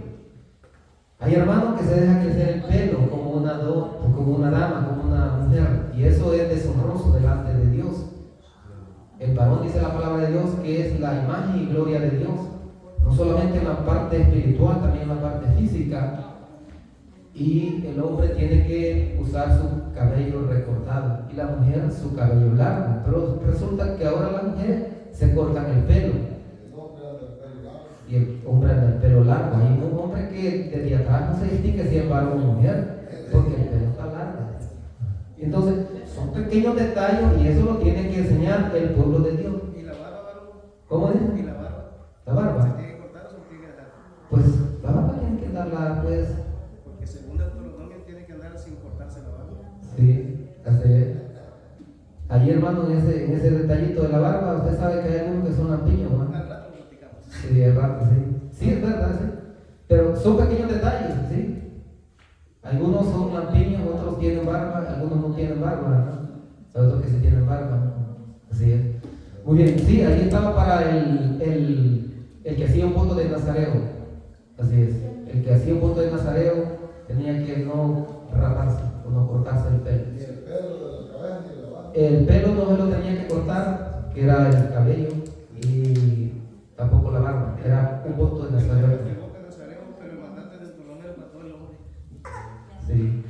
Hay hermanos que se dejan crecer el pelo como una dama, como una mujer, y eso es deshonroso delante de Dios. El varón, dice la palabra de Dios, que es la imagen y gloria de Dios, no solamente en la parte espiritual, también en la parte física. Y el hombre tiene que usar su cabello recortado y la mujer su cabello largo, pero resulta que ahora las mujeres se cortan el pelo y el hombre anda el pelo largo. Hay un hombre que desde atrás no se distingue si es varón o mujer, porque el pelo está largo. Y entonces son pequeños detalles, y eso lo tiene que enseñar el pueblo de Dios. ¿Y la barba, varón? ¿Cómo dice? ¿Y la barba? ¿La barba? ¿Se tiene que cortar o se tiene que dejar? Pues la barba tiene que darla, pues. Porque según Deuteronomio tiene que andar sin cortarse la barba. Sí, así es. Allí, hermano, en ese detallito de la barba, usted sabe que hay algunos que son lampiños, ¿no? Al rato lo platicamos. Sí, es rato, sí. Sí, es verdad, sí. Pero son pequeños detalles, ¿sí? Algunos son lampiños, otros tienen barba, algunos no tienen barba, ¿no? Hay otros que sí tienen barba, ¿no? Así es. Muy bien, sí, ahí estaba para el que hacía un voto de nazareo. Así es. El que hacía un voto de nazareo tenía que no raparse o no cortarse el pelo. Ni el pelo de la cabeza ni la barba. El pelo no se lo tenía que cortar, que era el cabello, y tampoco la barba. Era un voto de nazareo. El nazareo, pero el mandante de Deuteronomio mató al hombre. Sí,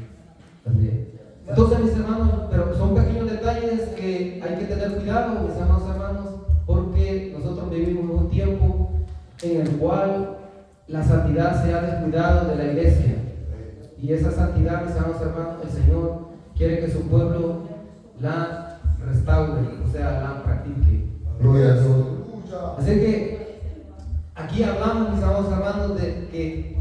así es. Entonces, mis hermanos, pero son pequeños detalles que hay que tener cuidado, mis amados hermanos, porque nosotros vivimos en un tiempo en el cual la santidad se ha descuidado de la iglesia. Y esa santidad, mis amados hermanos, el Señor quiere que su pueblo la restaure, o sea, la practique. Gloria a Dios. Así que aquí hablamos, mis amados hermanos, de que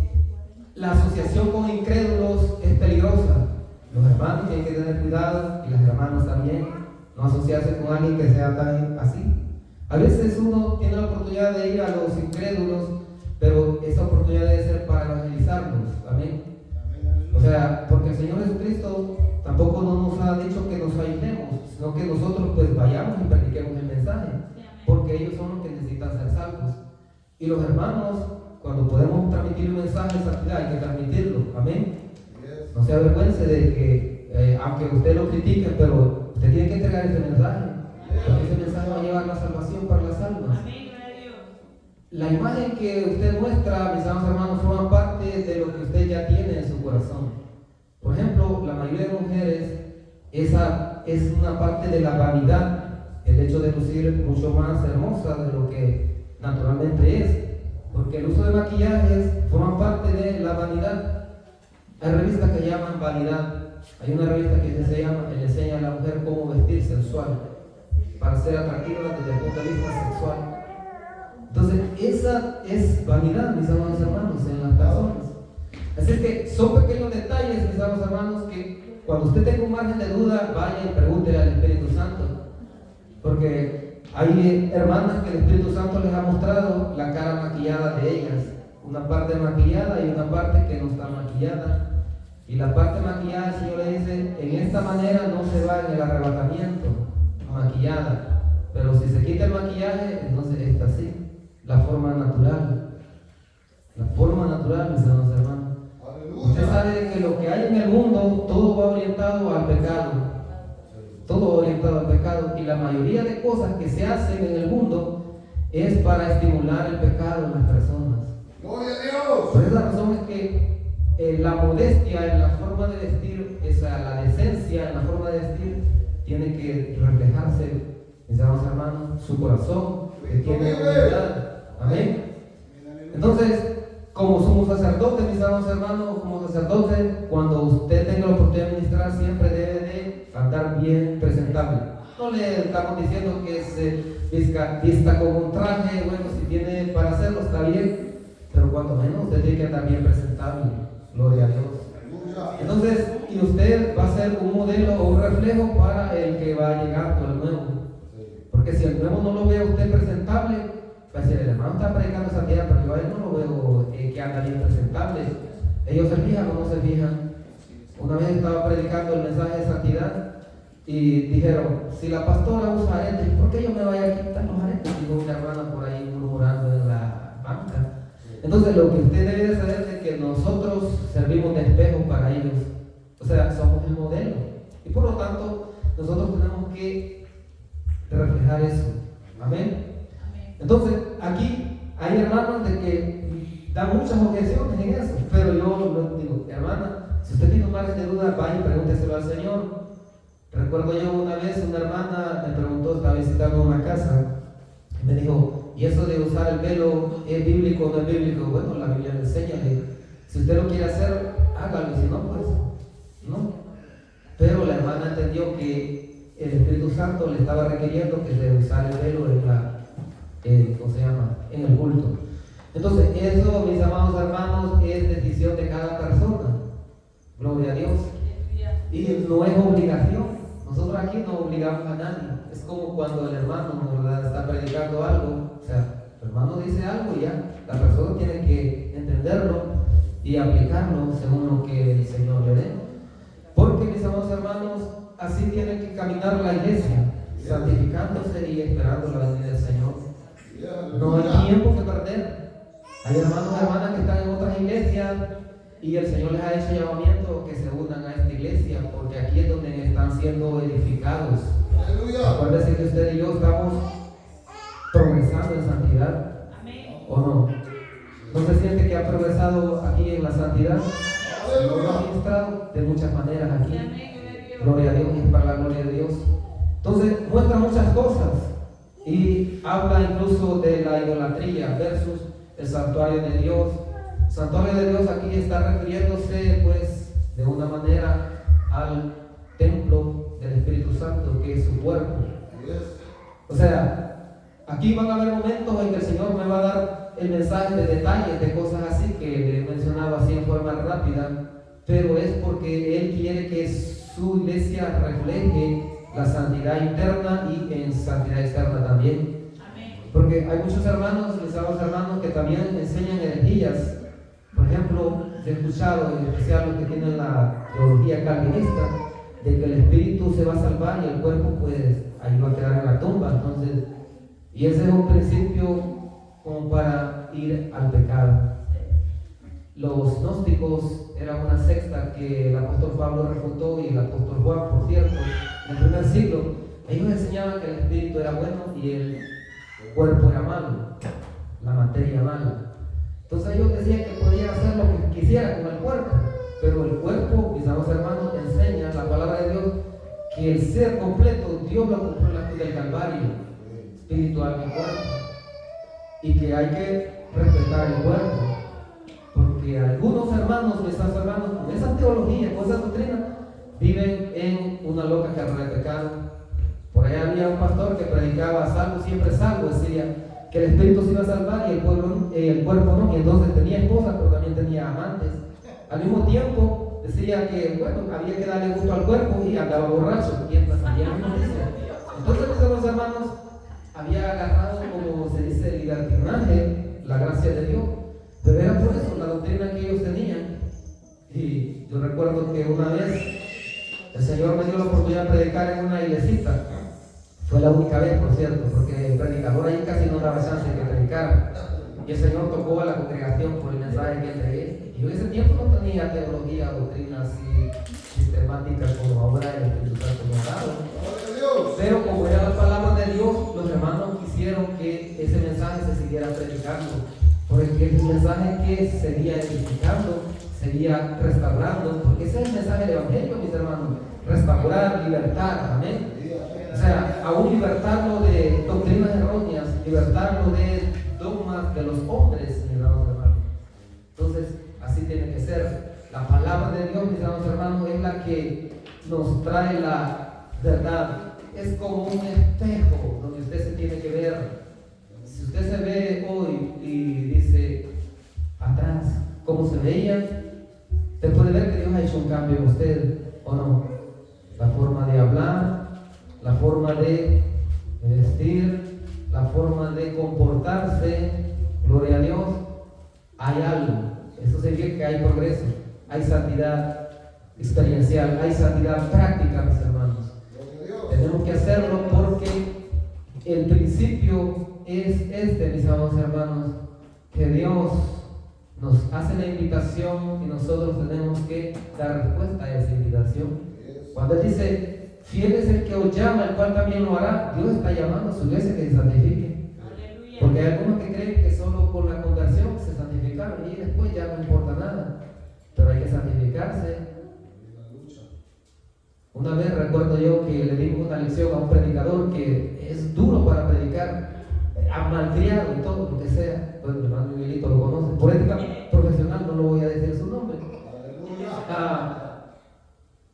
la asociación con incrédulos es peligrosa. Los hermanos tienen que tener cuidado, y las hermanas también, no asociarse con alguien que sea tan así. A veces uno tiene la oportunidad de ir a los incrédulos, pero esa oportunidad debe ser para evangelizarlos. Amén. O sea, porque el Señor Jesucristo tampoco nos ha dicho que nos aislemos, sino que nosotros pues vayamos y prediquemos el mensaje, porque ellos son los que necesitan ser salvos. Y los hermanos, cuando podemos transmitir un mensaje de santidad, hay que transmitirlo. Amén. No se avergüence de que, aunque usted lo critique, pero usted tiene que entregar ese mensaje, porque ese mensaje va a llevar la salvación para las almas. La imagen que usted muestra, mis amados hermanos, forma parte de lo que usted ya tiene en su corazón. Por ejemplo, la mayoría de mujeres, esa es una parte de la vanidad el hecho de lucir mucho más hermosa de lo que naturalmente es, porque el uso de maquillajes forma parte de la vanidad. Hay revistas que llaman vanidad. Hay una revista que le enseña a la mujer cómo vestir sensual para ser atractiva desde el punto de vista sexual. Entonces, esa es vanidad, mis amados hermanos, en las personas. Así es que son pequeños detalles, mis amados hermanos, que cuando usted tenga un margen de duda, vaya y pregúntele al Espíritu Santo. Porque hay hermanas que el Espíritu Santo les ha mostrado la cara maquillada de ellas. Una parte maquillada y una parte que no está maquillada. Y la parte maquillada, el Señor le dice, en esta manera no se va en el arrebatamiento, maquillada. Pero si se quita el maquillaje, entonces está así. La forma natural. La forma natural, mis amados hermanos. Usted sabe que lo que hay en el mundo, todo va orientado al pecado. Todo va orientado al pecado. Y la mayoría de cosas que se hacen en el mundo es para estimular el pecado en las personas. ¡Gloria a Dios! Por esa razón es que la modestia en la forma de vestir, la decencia en la forma de vestir, tiene que reflejarse, mis amados hermanos, su corazón, que tiene humildad. Amén. Entonces, como somos sacerdotes, mis amados hermanos, como sacerdotes, cuando usted tenga la oportunidad de ministrar, siempre debe de andar bien presentable. No le estamos diciendo que se vista con un traje, bueno, si tiene para hacerlo está bien, pero cuanto menos usted tiene que andar bien presentable. Gloria a Dios. Entonces, y usted va a ser un modelo o un reflejo para el que va llegando, el nuevo. Porque si el nuevo no lo ve a usted presentable, va a decir, el hermano está predicando santidad, pero yo a él no lo veo que anda bien presentable. Ellos se fijan o no se fijan. Una vez estaba predicando el mensaje de santidad y dijeron, si la pastora usa aretes, ¿por qué yo me vaya a quitar los aretes? Digo una hermana por ahí murmurando en la banca. Entonces lo que usted debe de saber es que nosotros servimos de espejo para ellos. O sea, somos el modelo. Y por lo tanto, nosotros tenemos que reflejar eso. Amén. Entonces, aquí hay hermanos de que dan muchas objeciones en eso. Pero yo digo, hermana, si usted tiene un margen de duda, vaya y pregúnteselo al Señor. Recuerdo yo una vez, una hermana me preguntó, estaba visitando una casa, y me dijo, ¿y eso de usar el velo es bíblico o no es bíblico? Bueno, la Biblia le enseña, si usted lo quiere hacer, hágalo, y si no, pues no. Pero la hermana entendió que el Espíritu Santo le estaba requiriendo que se usara el velo en el culto. Entonces, eso, mis amados hermanos, es decisión de cada persona. Gloria a Dios. Y no es obligación. Nosotros aquí no obligamos a nadie. Es como cuando el hermano, ¿verdad?, está predicando algo. O sea, el hermano dice algo y ya. La persona tiene que entenderlo y aplicarlo según lo que el Señor le dé. Porque, mis amados hermanos, así tiene que caminar la iglesia, santificándose y esperando la venida del Señor. No hay tiempo que perder. Hay hermanos y hermanas que están en otras iglesias y el Señor les ha hecho llamamiento que se unan a esta iglesia, porque aquí es donde están siendo edificados. Acuérdense que usted y yo estamos progresando en santidad. ¿O no? ¿No se siente que ha progresado aquí en la santidad? Lo ha ministrado de muchas maneras aquí. Gloria a Dios, y es para la gloria de Dios. Entonces muestra muchas cosas y habla incluso de la idolatría versus el santuario de Dios. El santuario de Dios aquí está refiriéndose pues de una manera al templo del Espíritu Santo, que es su cuerpo. O sea, aquí van a haber momentos en que el Señor me va a dar el mensaje de detalles, de cosas así que le he mencionado así en forma rápida, pero es porque Él quiere que su iglesia refleje la santidad interna y en santidad externa también. Porque hay muchos hermanos, mis amados hermanos, que también enseñan herejías. Por ejemplo, he escuchado, en especial los que tienen la teología calvinista, de que el espíritu se va a salvar y el cuerpo pues ahí va a quedar en la tumba. Entonces, y ese es un principio como para ir al pecado. Los gnósticos eran una secta que el apóstol Pablo refutó, y el apóstol Juan, por cierto, en el primer siglo. Ellos enseñaban que el espíritu era bueno y el cuerpo era malo, la materia mala. Entonces ellos decían que podían hacer lo que quisieran con el cuerpo, pero el cuerpo, mis amados hermanos, enseña la palabra de Dios que el ser completo, Dios lo compró en la cruz del Calvario, espiritual y cuerpo, y que hay que respetar el cuerpo, porque algunos hermanos, nuestros hermanos, con esa teología, con esa doctrina, viven en una loca carrera de pecado. Por ahí había un pastor que predicaba salvo, siempre salvo, decía que el espíritu se iba a salvar y el cuerpo no, y entonces tenía esposa, pero también tenía amantes. Al mismo tiempo decía que, bueno, había que darle gusto al cuerpo y andaba borracho, y también mismo dice. Entonces, mis hermanos, había agarrado, como se dice, libertinaje, la gracia de Dios, pero era por eso, la doctrina que ellos tenían. Y yo recuerdo que una vez el Señor me dio la oportunidad de predicar en una iglesita. Fue la única vez, por cierto, porque el predicador ahí casi no daba chance de que predicara. Y el Señor tocó a la congregación por el mensaje que entregué. Y yo en ese tiempo no tenía teología, doctrina así sistemática como ahora el Espíritu Santo me ha dado. Pero como era la palabra de Dios, los hermanos quisieron que ese mensaje se siguiera predicando. Porque ese mensaje que seguía edificando, seguía restaurando, porque ese es el mensaje del Evangelio, mis hermanos. Restaurar, libertar, amén. O sea, aún libertarlo de doctrinas erróneas, libertarlo de dogmas de los hombres, mis hermanos. Entonces, así tiene que ser. La palabra de Dios, mis hermanos, es la que nos trae la verdad. Es como un espejo donde usted se tiene que ver. Si usted se ve hoy y dice atrás cómo se veía, usted puede ver que Dios ha hecho un cambio en usted, ¿o no? La forma de hablar, la forma de vestir, la forma de comportarse, gloria a Dios, hay algo. Eso significa que hay progreso, hay santidad experiencial, hay santidad práctica, mis hermanos. Tenemos que hacerlo porque el principio es este, mis amados hermanos, que Dios nos hace la invitación y nosotros tenemos que dar respuesta a esa invitación. Cuando Él dice, fiel es el que os llama, el cual también lo hará, Dios está llamando a su iglesia que se santifique. Porque hay algunos que creen que solo con la conversión se santificaron y después ya no importa nada. Pero hay que santificarse. Una vez recuerdo yo que le dimos una lección a un predicador que es duro para predicar, malcriado y todo lo que sea. Bueno, mi hermano Miguelito lo conoce. Por ética profesional no lo voy a decir su nombre.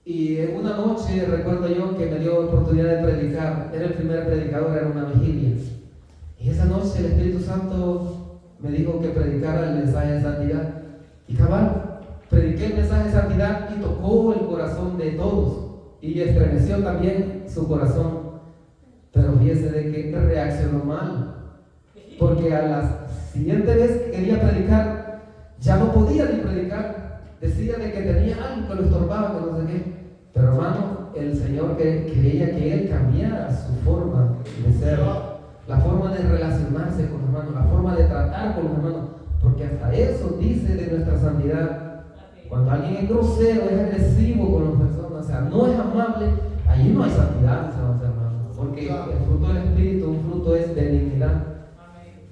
Y en una noche recuerdo yo que me dio oportunidad de predicar. Era el primer predicador, era una vigilia. Y esa noche el Espíritu Santo me dijo que predicara el mensaje de santidad. Y cabal, prediqué el mensaje de santidad y tocó el corazón de todos. Y estremeció también su corazón. Pero fíjese de que reaccionó mal. Porque a la siguiente vez que quería predicar, ya no podía ni predicar. Decía de que tenía algo que lo estorbaba, que no sé qué. Pero hermano, el Señor quería que Él cambiara su forma de ser, la forma de relacionarse con los hermanos, la forma de tratar con los hermanos. Porque hasta eso dice de nuestra santidad. Cuando alguien es grosero, es agresivo con las personas, o sea, no es amable, allí no hay santidad, mis hermanos. Porque el fruto del Espíritu, un fruto es benignidad.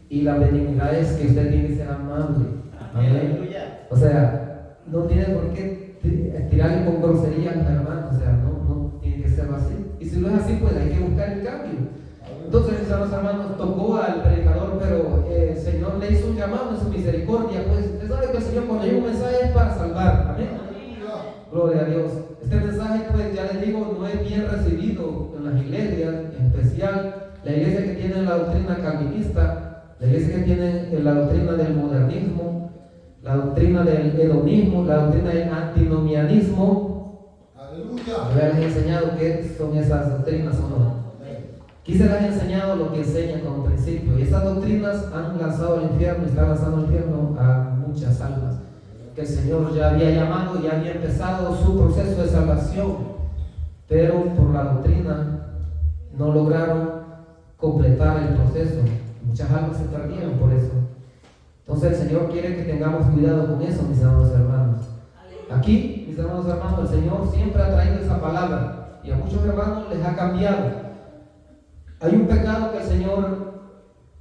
Y la benignidad es que usted tiene que ser amable. Amén. O sea, no tiene por qué tirarle con grosería a los hermanos, o sea, no tiene que ser así. Y si no es así, pues hay que buscar el cambio. Entonces, mis hermanos, tocó al predicador, pero el Señor le hizo un llamado en su misericordia. Pues usted sabe que el Señor cuando hay un mensaje es para salvar. Amén. Gloria a Dios. Este mensaje, pues ya les digo, no es bien recibido en las iglesias, en especial la iglesia que tiene la doctrina calvinista, la iglesia que tiene la doctrina del modernismo, la doctrina del hedonismo, la doctrina del antinomianismo. Aleluya. Ya les he enseñado qué son esas doctrinas o no. Aquí se les ha enseñado lo que enseñan como principio. Y estas doctrinas han lanzado al infierno, están lanzando al infierno a muchas almas. Que el Señor ya había llamado, ya había empezado su proceso de salvación. Pero por la doctrina no lograron completar el proceso. Muchas almas se perdieron por eso. Entonces el Señor quiere que tengamos cuidado con eso, mis amados hermanos. Aquí, mis amados hermanos, el Señor siempre ha traído esa palabra y a muchos hermanos les ha cambiado. Hay un pecado que el Señor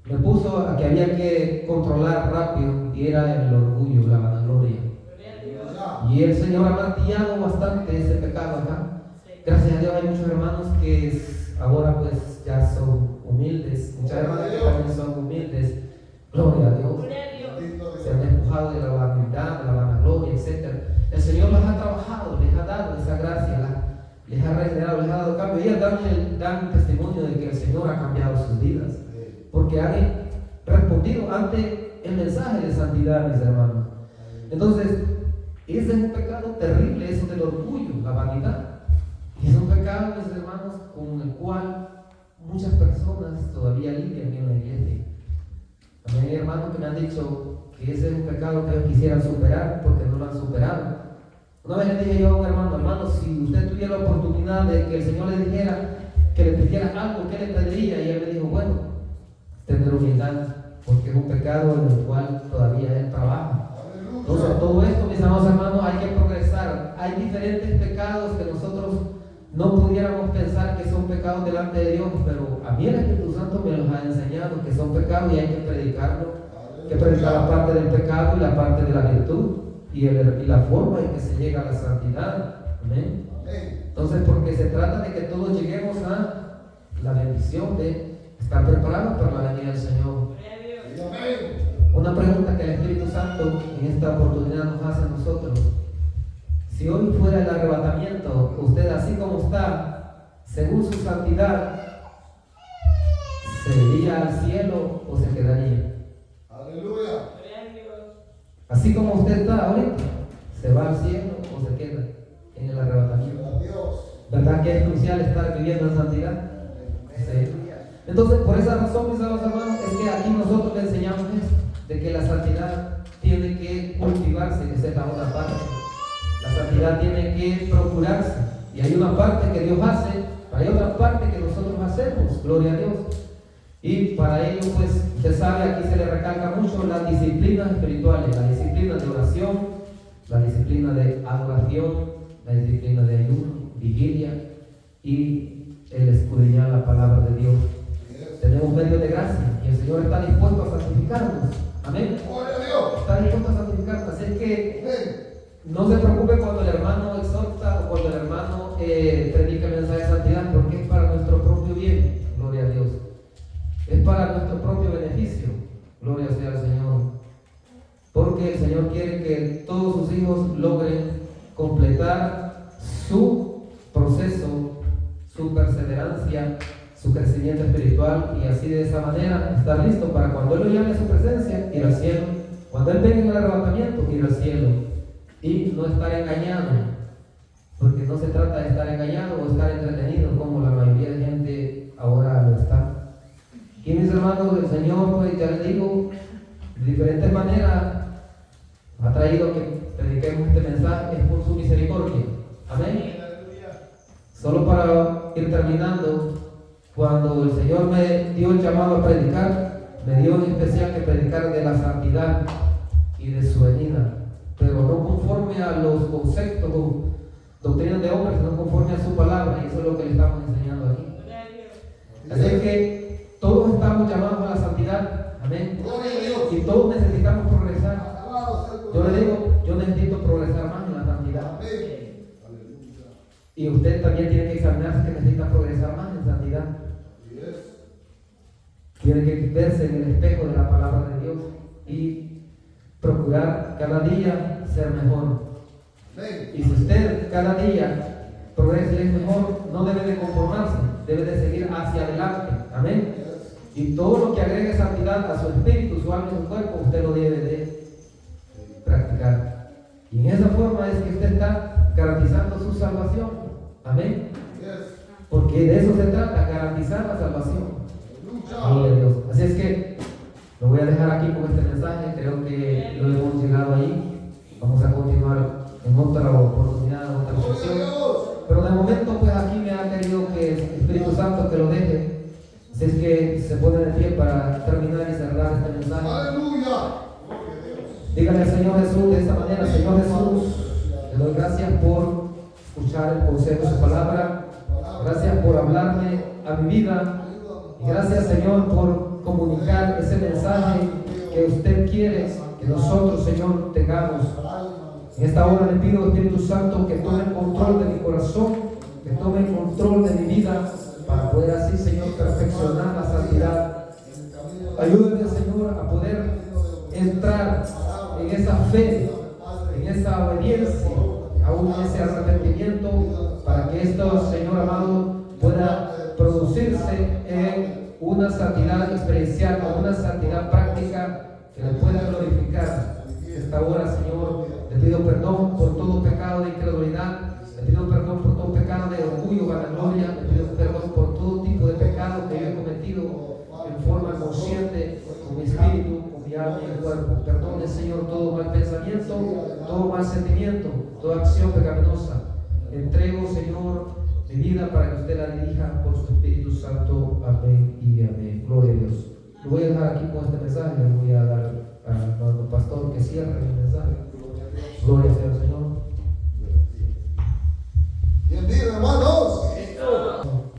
me puso a que había que controlar rápido y era el orgullo, la vanagloria. Y el Señor ha martillado bastante ese pecado acá. gracias a Dios hay muchos hermanos que ahora pues ya son humildes, muchas hermanas que también son humildes, gloria a Dios, se han despojado de la vanidad, de la vanagloria, etc. El Señor los ha trabajado, les ha dado esa gracia, les ha regenerado, les ha dado cambio, y ellos dan testimonio de que el Señor ha cambiado sus vidas, porque han respondido ante el mensaje de santidad, mis hermanos. Entonces, ese es un pecado terrible, eso del orgullo, la vanidad. Y es un pecado, mis hermanos, con el cual muchas personas todavía lidian en la iglesia. También hay hermanos que me han dicho que ese es un pecado que ellos quisieran superar porque no lo han superado. Una vez le dije yo a un hermano, si usted tuviera la oportunidad de que el Señor le dijera que le pidiera algo, ¿qué le pediría? Y él me dijo, bueno, tener humildad, porque es un pecado en el cual todavía él trabaja. Entonces, todo esto, mis amados hermanos, hay que progresar. Hay diferentes pecados que nosotros no pudiéramos pensar que son pecados delante de Dios, pero a mí el Espíritu Santo me los ha enseñado que son pecados y hay que predicarlo. Hay que predicar la parte del pecado y la parte de la virtud y la forma en que se llega a la santidad. Amén. Entonces, porque se trata de que todos lleguemos a la bendición de estar preparados para la venida del Señor. Una pregunta que el Espíritu Santo en esta oportunidad nos hace a nosotros: si hoy fuera el arrebatamiento, usted así como está, según su santidad, ¿se iría al cielo o se quedaría? Aleluya. Así como usted está ahorita, ¿se va al cielo o se queda en el arrebatamiento? ¿Verdad que es crucial estar viviendo en santidad? Sí. Entonces, por esa razón, mis amados hermanos, es que aquí nosotros le enseñamos esto, de que la santidad tiene que cultivarse. Esa es la otra parte. La santidad tiene que procurarse, y hay una parte que Dios hace, hay otra parte que nosotros hacemos, gloria a Dios. Y para ello, pues, usted sabe, aquí se le recalca mucho las disciplinas espirituales, la disciplina de oración, la disciplina de adoración, la disciplina de ayuno, vigilia y el escudriñar la palabra de Dios. Tenemos medios de gracia y el Señor está dispuesto a santificarnos. Amén. Está dispuesto a santificarnos. Así es que no se preocupe cuando el hermano exhorta o cuando el hermano predica el mensaje de santidad, porque es para nuestro propio bien. Gloria a Dios. Es para nuestro propio beneficio. Gloria sea al Señor. Porque el Señor quiere que todos sus hijos logren completar su proceso, su perseverancia, su crecimiento espiritual, y así de esa manera estar listo para cuando Él lo llame a su presencia, ir al cielo. Cuando Él venga en el arrebatamiento, ir al cielo y no estar engañado, porque no se trata de estar engañado o estar entretenido como la mayoría de gente ahora lo está. Y mis hermanos, el Señor, pues ya les digo, de diferentes maneras ha traído que prediquemos este mensaje, es por su misericordia. Amén. Solo para ir terminando, cuando el Señor me dio el llamado a predicar, me dio en especial que predicar de la santidad y de su venida, pero no conforme a los conceptos o doctrinas de hombres, sino conforme a su palabra, y eso es lo que le estamos enseñando aquí. Así que todos estamos llamados a la santidad, amén, y todos necesitamos progresar. Yo le digo, yo necesito progresar más en la santidad, y usted también tiene que examinarse que necesita progresar más en santidad. Tiene que verse en el espejo de la palabra de Dios y procurar cada día ser mejor. Y si usted cada día progresa y es mejor, no debe de conformarse, debe de seguir hacia adelante. Amén. Y todo lo que agregue santidad a su espíritu, su alma y su cuerpo, usted lo debe de practicar. Y en esa forma es que usted está garantizando su salvación. Amén. Porque de eso se trata, garantizar la salvación. Gloria a Dios. Así es que lo voy a dejar aquí con este mensaje. Creo que lo hemos llegado ahí. Vamos a continuar en otra oportunidad, en otra sección. Pero de momento, pues aquí me ha querido que el Espíritu Santo que lo deje. Así es que se pone de pie para terminar y cerrar este mensaje. Dígale al Señor Jesús de esta manera: Señor Jesús, le doy gracias por escuchar el consejo de su palabra. Gracias por hablarme a mi vida. Y gracias, Señor, por comunicar ese mensaje que usted quiere que nosotros, Señor, tengamos. En esta hora le pido, Espíritu Santo, que tome el control de mi corazón, que tome control de mi vida para poder así, Señor, perfeccionar la santidad. Ayúdame, Señor, a poder entrar en esa fe, en esa obediencia, aún en ese arrepentimiento, para que esto, Señor amado, pueda producirse en una santidad experiencial, en una santidad práctica que le pueda glorificar. Esta hora, Señor, le pido perdón por todo pecado de incredulidad, le pido perdón por todo pecado de orgullo, vanagloria, le pido perdón por todo tipo de pecado que yo he cometido en forma consciente, con mi espíritu, con mi alma y mi cuerpo. Perdone, Señor, todo mal pensamiento, todo mal sentimiento, toda acción pecaminosa. Entrego, Señor, mi vida para que usted la dirija por su Espíritu Santo. Amén y amén. Gloria a Dios. Lo voy a dejar aquí con este mensaje. Le voy a dar al hermano pastor que cierre el mensaje. Gloria sea al Señor. Bien, hermano.